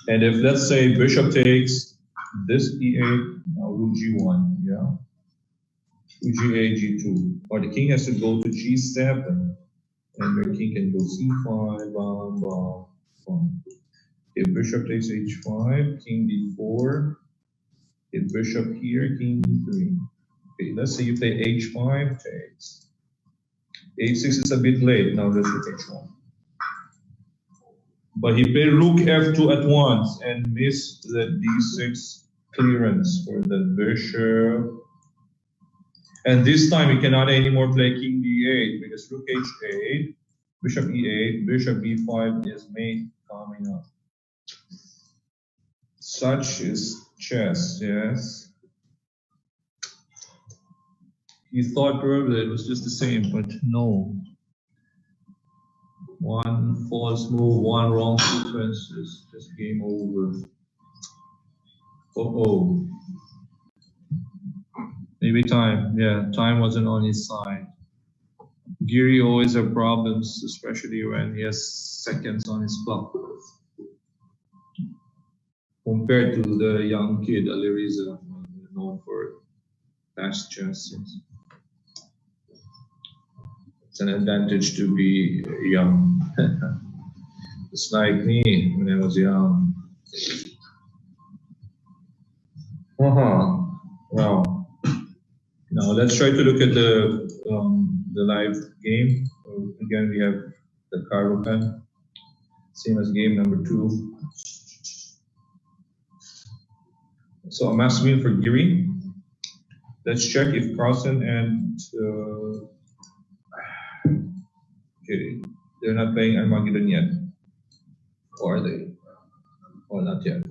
And if let's say Bishop takes this E8, now Rook G1, yeah? Rook G8, G2. Or the king has to go to G7, and the king can go C5, bam, bam, bam. If Bishop takes H5, King D4. If Bishop here, King D3. Okay, let's say you play H5, takes. H6 is a bit late, now let's look H1. But he played Rook F2 at once and missed the D6 clearance for the bishop. And this time he cannot anymore play King D8 because Rook H8, Bishop E8, Bishop B5 is mate coming up. Such is chess, yes. He thought probably it was just the same, but no. One false move, one wrong sequence is just game over. Uh-oh. Maybe time, yeah, time wasn't on his side. Giri always have problems, especially when he has seconds on his clock. Compared to the young kid, Alireza, known for fast chess. It's an advantage to be young. It's like me when I was young. Wow. Now let's try to look at the live game. So again, we have the Caro-Kann, same as game number 2. So a mass win for Giri. Let's check if Carlsen and okay, they're not playing Armageddon yet, or are they? Or not yet.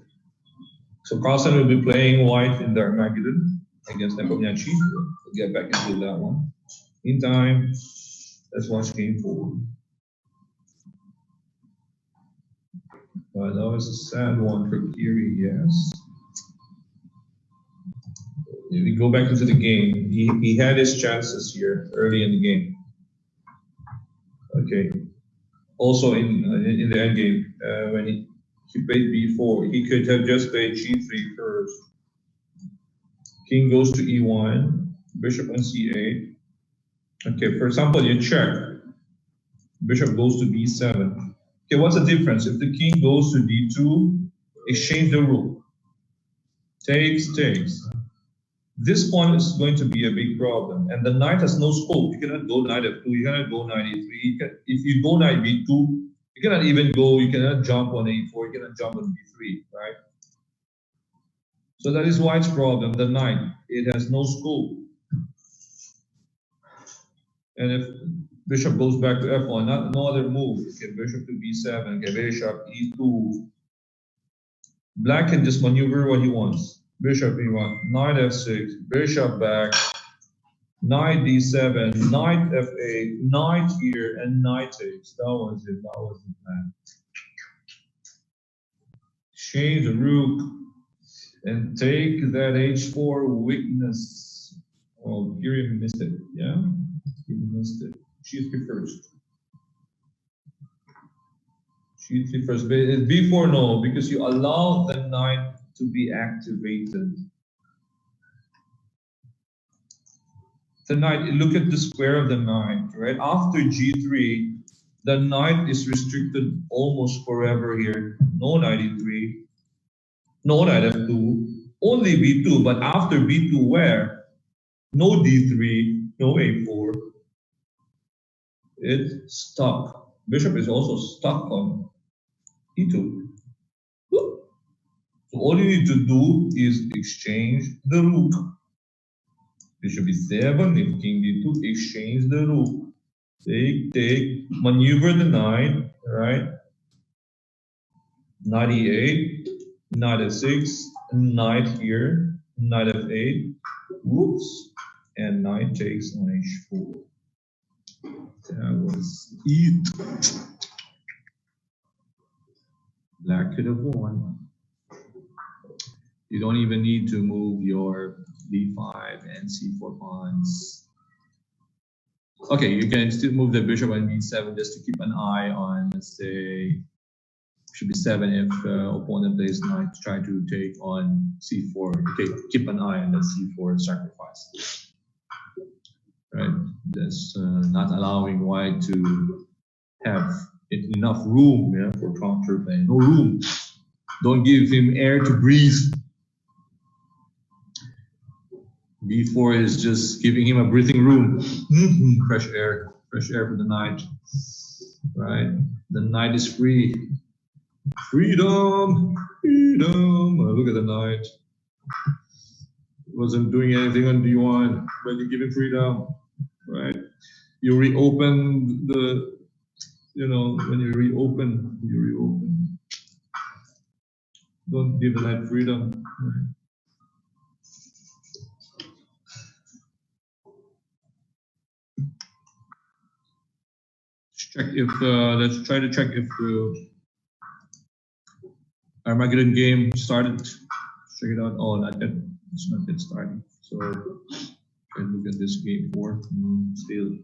So Carlsen will be playing white in the Armageddon against Nepomniachtchi. We'll get back into that one. Meantime, let's watch game 4. Well, that was a sad one for Giri, yes. If we go back into the game, he had his chances here early in the game. Okay. Also in the end game, when he played B4, he could have just played G3 first. King goes to E1, Bishop on C8. Okay, for example, you check. Bishop goes to B7. Okay, what's the difference? If the king goes to D2, exchange the rook. Takes. This pawn is going to be a big problem, and the knight has no scope. You cannot go knight F2, you cannot go knight E3. If you go knight B2, you cannot even go, you cannot jump on A4, you cannot jump on B3, right? So that is white's problem, the knight. It has no scope. And if bishop goes back to F1, no other move. Okay, bishop to B7, okay, bishop E2. Black can just maneuver what he wants. Bishop E1, knight F6, bishop back, knight D7, knight F8, knight here, and knight takes. That was it. That was the plan. Change the rook and take that H4 weakness. Oh, Giri missed it. Yeah, he missed it. G3 first. G3 first. B4 no, because you allow the knight to be activated. The knight, look at the square of the knight, right? After G3, the knight is restricted almost forever here. No knight E3, no knight F2, only B2, but after B2 where? No D3, no A4. It's stuck. Bishop is also stuck on E2. So All you need to do is exchange the rook. Bishop b7, if king d2, exchange the rook. Take, maneuver the knight, right? Knight e8, knight f6, knight here, knight f8, whoops, and knight takes on h4. That was it. Black could have won. You don't even need to move your b5 and c4 pawns. Okay, you can still move the bishop on b7 just to keep an eye on, let's say, bishop b7 if opponent plays knight, try to take on c4. Okay, keep an eye on that c4 sacrifice. Right, that's not allowing white to have enough room, yeah, for counterplay. No room. Don't give him air to breathe. b4 is just giving him a breathing room. Fresh air for the knight. Right, the knight is free. Freedom, freedom. Oh, look at the knight. Wasn't doing anything on d1, but you give him freedom. Right, you reopen the, you know, when you reopen. Don't give the knight freedom. Right. Check if let's try to check if the Armageddon game started. Check it out. Oh, not yet. It's not yet starting. So try to look at this game 4. Still.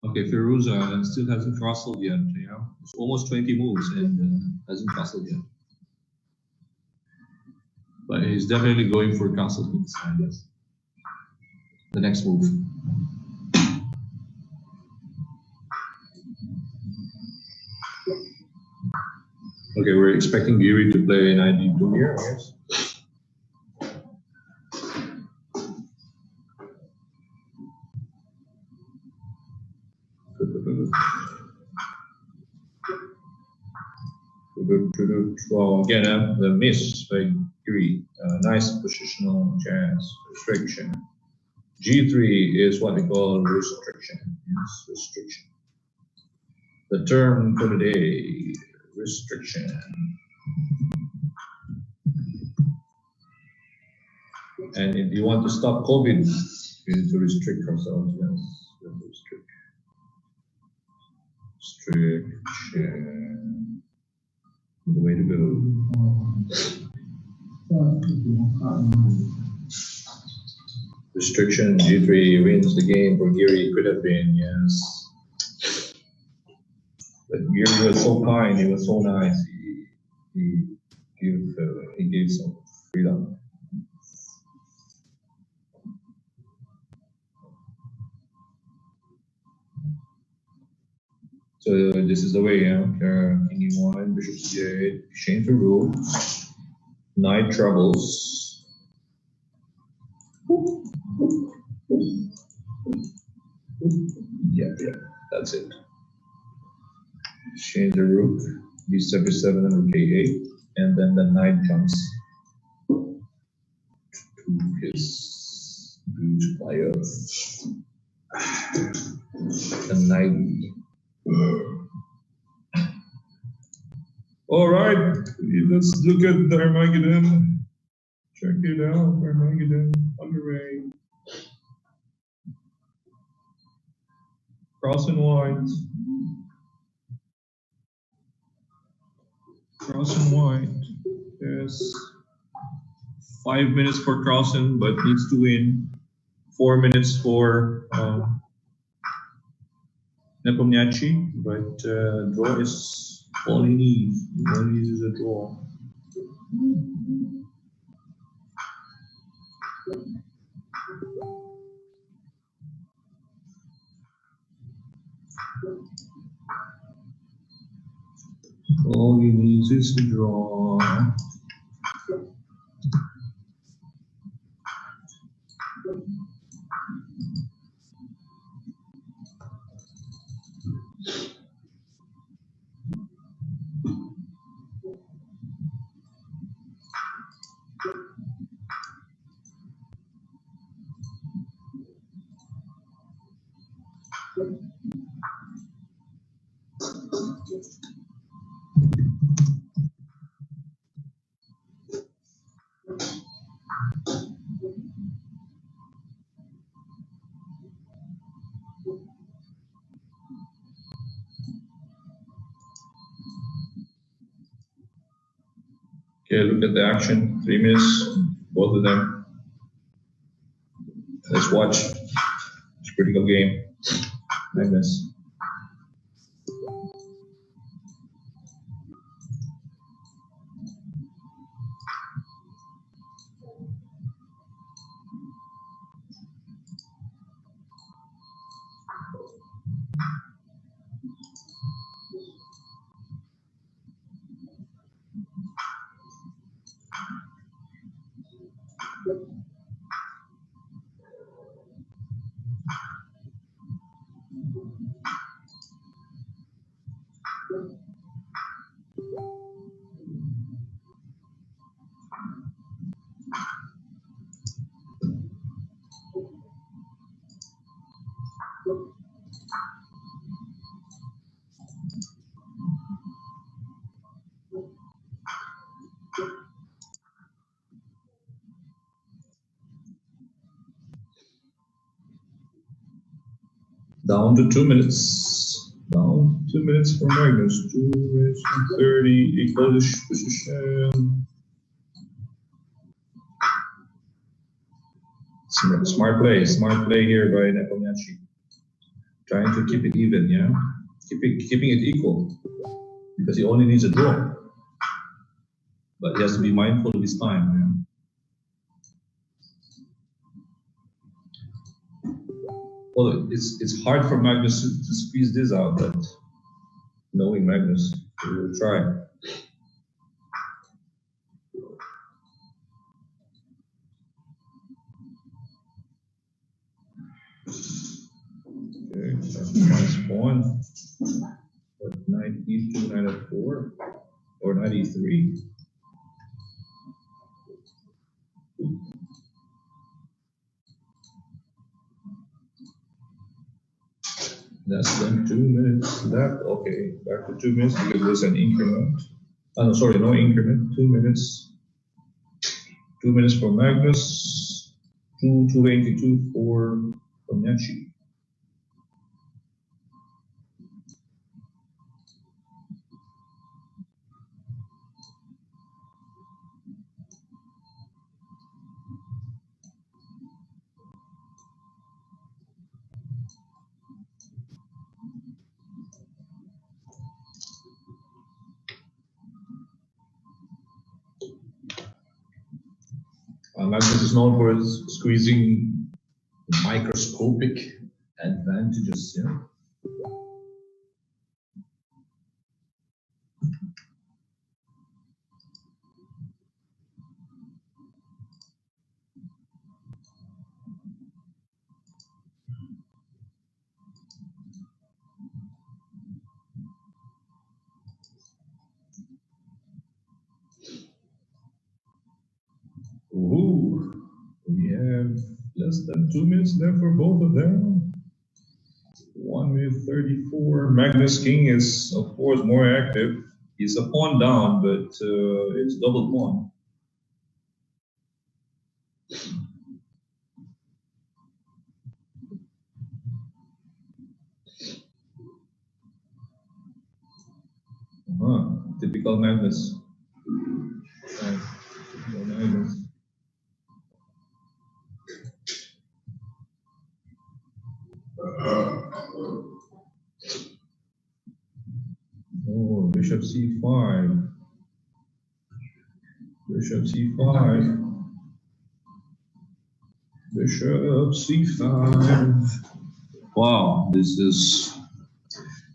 Okay, Firouzja still hasn't castled yet. Yeah, it's almost 20 moves and hasn't castled yet. But he's definitely going for castle king side. Yes. The next move. Okay, we're expecting Giri to play an ID2 here, I guess. Well, again, the miss by Giri. Nice positional chance. Restriction. G3 is what we call restriction. Yes, restriction. The term for the day, restriction. And if you want to stop COVID, we need to restrict ourselves. Yes, we have to restrict. Restriction. The way to go. Restriction, G3 wins the game for Giri. Could have been, yes. But Giri was so kind, he was so nice. He gave some freedom. So this is the way, yeah. King e1, bishop c8, exchange the rook, knight troubles. Yeah, that's it. Exchange the rook, b7, b7, and rook a8, and then the knight jumps to his huge player. The knight. All right, let's look at the Armageddon. Check it out, Armageddon underway. Carlsen white. Carlsen white. Yes. 5 minutes for Carlsen, but needs to win. 4 minutes for Nepomniachtchi, but draw is all he needs. All he needs is a draw. All he needs is a draw. Okay, look at the action. 3 minutes, both of them. Let's watch. It's a critical game. Magnus. Down to 2 minutes. Down 2 minutes for Magnus. 2 minutes and 30. Equalish position. Smart play here by Nepomniachtchi. Trying to keep it even, yeah? Keeping it equal. Because he only needs a draw. But he has to be mindful of his time, yeah? Well, it's hard for Magnus to squeeze this out, but knowing Magnus, he will try. Okay, that's nice pawn. But knight e2, knight f4, or knight e3. Less than 2 minutes left. Okay, back to 2 minutes because there's an increment. Oh, no, sorry, no increment. 2 minutes. 2 minutes for Magnus. 2:82 for Nepomniachtchi. Magnus is known for squeezing microscopic advantages, yeah. Ooh, we have less than 2 minutes left for both of them. 1 minute 34. Magnus King is, of course, more active. He's a pawn down, but it's double pawn. Typical Magnus. Typical Magnus. Oh, bishop c5. Bishop c5. Bishop c5. Wow, this is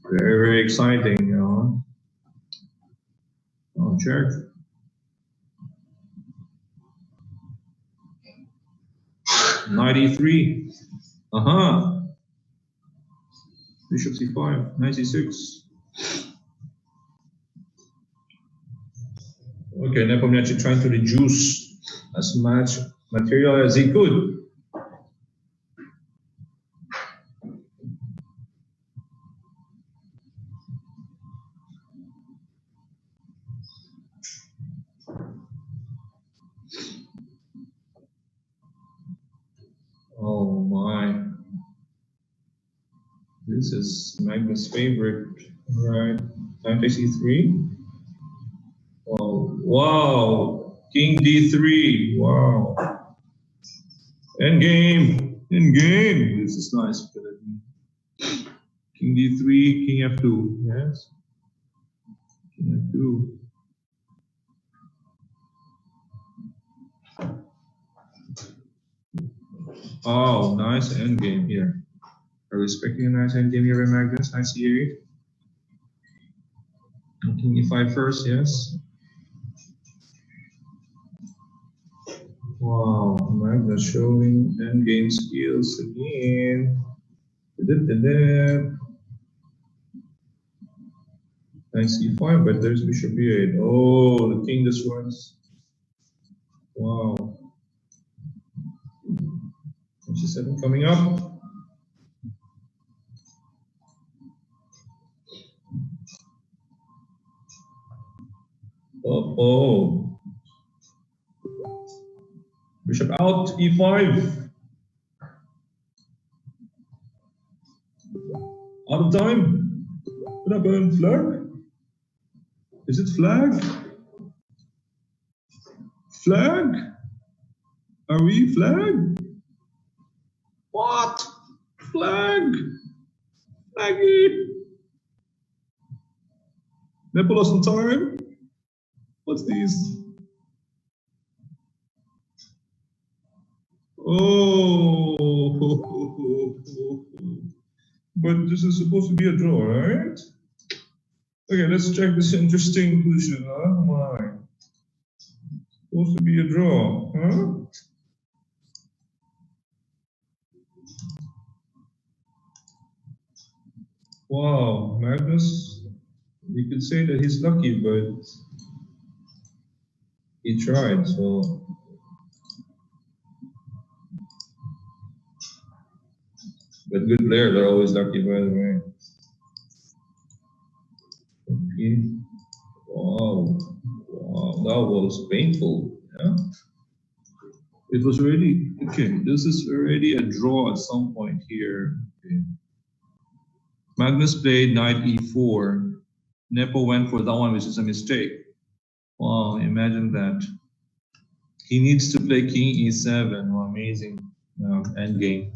very, very exciting, you know. Oh, check. Knight e3. Bishop c5. Knight c6. Okay, Nepomniachtchi trying to reduce as much material as he could. Oh my. This is Magnus' favorite, right? Knight takes e3. Oh, wow. King d3. Wow. Endgame. Endgame. This is nice. King d3, king f2. Yes. King f2. Oh, nice endgame here. Are we expecting a nice endgame here by Magnus? Nice e8. King e5 first, yes. Wow, Magnus showing endgame skills again. Nice e5, but there's bishop e8. Oh, the king just runs. Wow. G7 coming up. Oh. Bishop out, e5. Out of time. What happened? Flag? Is it flag? Flag? Are we flag? What? Flag? Flaggy? Nepo lost some time? What's these? Oh, but this is supposed to be a draw, right? Okay, let's check this interesting position. Oh my. Supposed to be a draw, huh? Wow, Magnus, you could say that he's lucky, but he tried, so. But good players are always lucky, by the way. Okay. Wow. Wow, that was painful. Yeah. It was already, okay, this is already a draw at some point here. Okay. Magnus played knight e4. Nepo went for that one, which is a mistake. Wow, imagine that. He needs to play king e7. Wow, amazing endgame.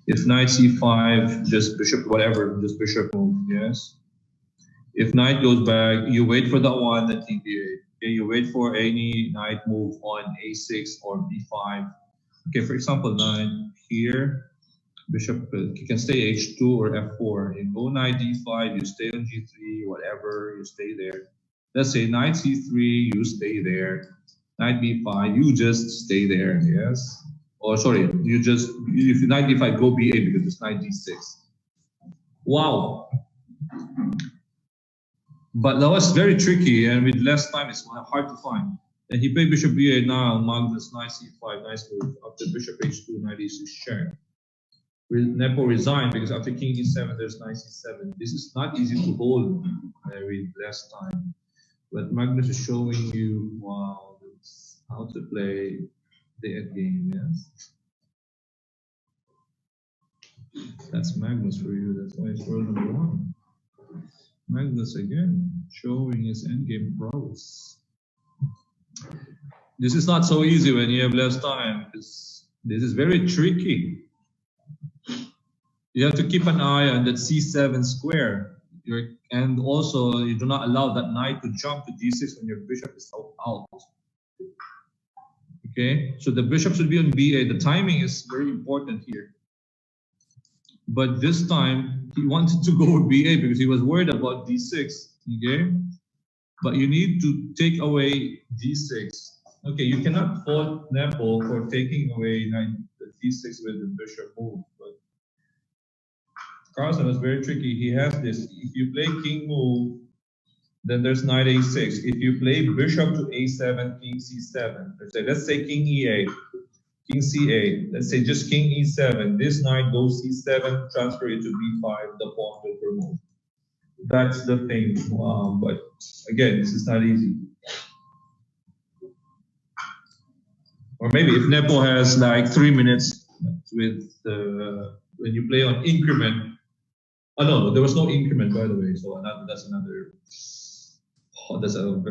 If knight c5, just bishop, whatever, just bishop move, yes. If knight goes back, you wait for that one, then king d8. Okay, you wait for any knight move on a6 or b5. Okay, for example, knight here, bishop, you can stay h2 or f4. You go knight d5, you stay on g3, whatever, you stay there. Let's say knight c3, you stay there. Knight b5, you just stay there, yes? Or sorry, you just, if knight d5, go b8 because it's knight d6. Wow. But that was very tricky, and with less time, it's hard to find. And he played bishop b8 now, Magnus, knight c5, nice move. After bishop h2, knight e6 check. Nepo resigned because after king e7, there's knight c7. This is not easy to hold with less time. But Magnus is showing you, wow, how to play the end game, yes? That's Magnus for you, that's why it's world number 1. Magnus again, showing his endgame prowess. This is not so easy when you have less time. This is very tricky. You have to keep an eye on that c7 square. And also, you do not allow that knight to jump to d6 when your bishop is out. Okay, so the bishop should be on b8. The timing is very important here. But this time, he wanted to go with b8 because he was worried about d6. Okay, but you need to take away d6. Okay, you cannot fault Nepo for taking away the d6 with the bishop move. But Carlsen was very tricky. He has this. If you play king move, Then there's knight a6. If you play bishop to a7, king c7, let's say king e8, king c8, let's say just king e7, this knight goes c7, transfer it to b5, the pawn will remove. That's the thing. But again, this is not easy. Or maybe if Nepo has like 3 minutes with when you play on increment. Oh no, there was no increment, by the way. So that's another. Oh, that's a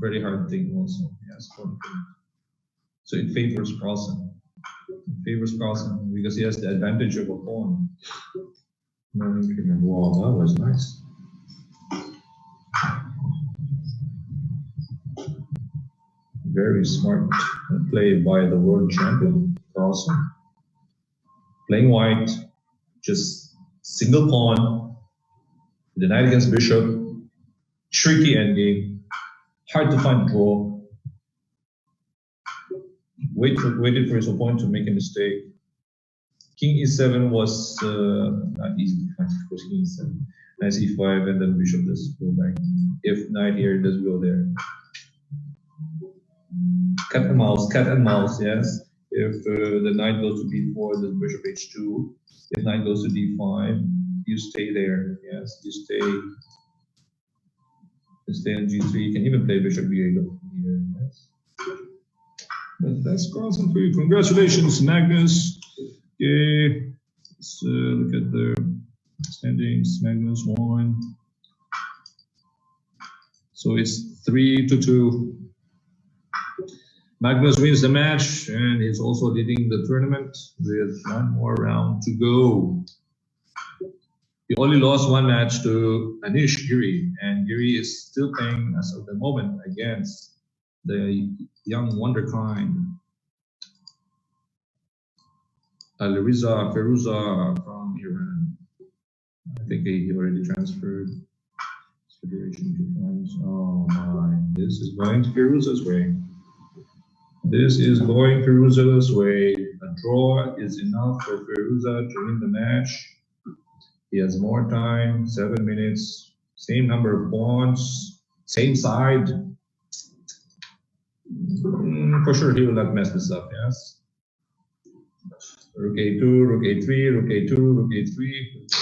very hard thing also. Yes, so it favors Carlsen. It favors Carlsen because he has the advantage of a pawn. No increment. Wow, that was nice. Very smart play by the world champion Carlsen. Playing white, just single pawn, the knight against bishop, tricky endgame, hard to find draw. Waited for his opponent to make a mistake. King e7 was not easy to find, of course. King e7, knight e5, and then bishop does go back. If knight here does go there. Cat and mouse, yes. If the knight goes to b4, then bishop h2. If knight goes to d5, you stay there, yes. You stay on g3. You can even play bishop b8 here, yes. But that's Carlsen for you. Congratulations, Magnus. Okay, let's look at the standings. Magnus won. So it's 3-2. Magnus wins the match and is also leading the tournament with one more round to go. He only lost one match to Anish Giri, and Giri is still playing as of the moment against the young wonderkind Alireza Firouzja from Iran. I think he already transferred his federation to France. Oh my, this is going to Firouzja's way. This is going Firouzja's way. A draw is enough for Firouzja to win the match. He has more time, 7 minutes, same number of pawns, same side. For sure, he will not mess this up, yes? Rook a2, rook a3, rook a2, rook a3.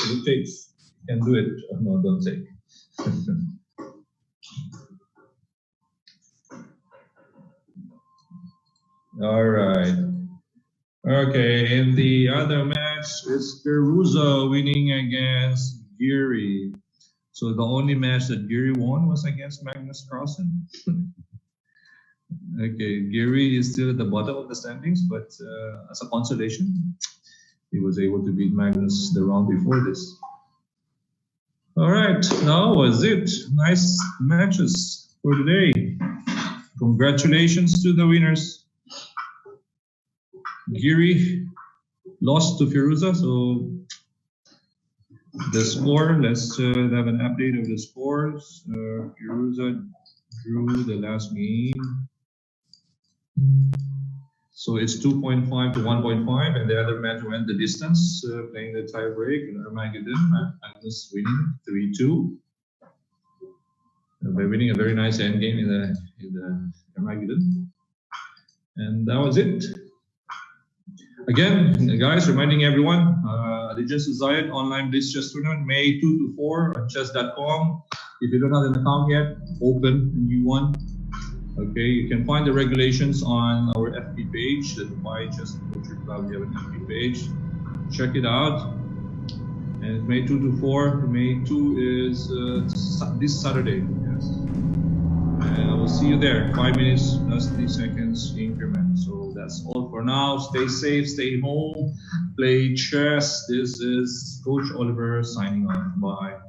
Rook takes. Can do it. Oh, no, don't take. All right. Okay, in the other match, it's Firouzja winning against Giri. So the only match that Giri won was against Magnus Carlsen. Okay, Giri is still at the bottom of the standings, but as a consolation, he was able to beat Magnus the round before this. All right, that was it. Nice matches for today. Congratulations to the winners. Giri lost to Firouzja, so the score, let's have an update of the scores. Firouzja drew the last game. So it's 2.5 to 1.5, and the other match went the distance, playing the tie break in Armageddon. Magnus winning 3-2. By winning a very nice endgame in the Armageddon. And that was it. Again, guys, reminding everyone, Allegiance to Zayed online Blitz Chess Tournament, May 2 to 4 on chess.com. If you don't have an account yet, open a new one. Okay, you can find the regulations on our FB page, the Dubai Chess Culture Club. We have an FB page. Check it out. And it's May 2 to 4. May 2 is this Saturday. Yes. And I will see you there. 5 minutes plus 3 seconds increment. So that's all for now. Stay safe, stay home, play chess. This is Coach Oliver signing off. Bye.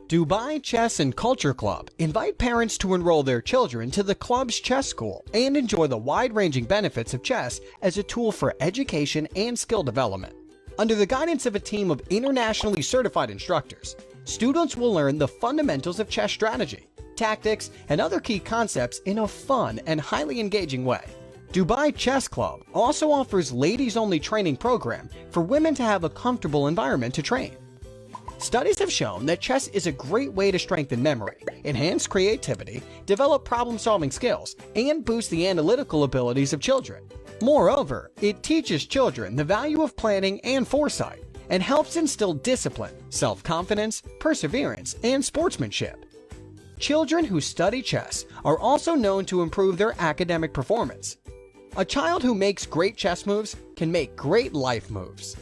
Dubai Chess and Culture Club invite parents to enroll their children to the club's chess school and enjoy the wide-ranging benefits of chess as a tool for education and skill development. Under the guidance of a team of internationally certified instructors, students will learn the fundamentals of chess strategy, tactics, and other key concepts in a fun and highly engaging way. Dubai Chess Club also offers ladies-only training program for women to have a comfortable environment to train. Studies have shown that chess is a great way to strengthen memory, enhance creativity, develop problem-solving skills, and boost the analytical abilities of children. Moreover, it teaches children the value of planning and foresight, and helps instill discipline, self-confidence, perseverance, and sportsmanship. Children who study chess are also known to improve their academic performance. A child who makes great chess moves can make great life moves.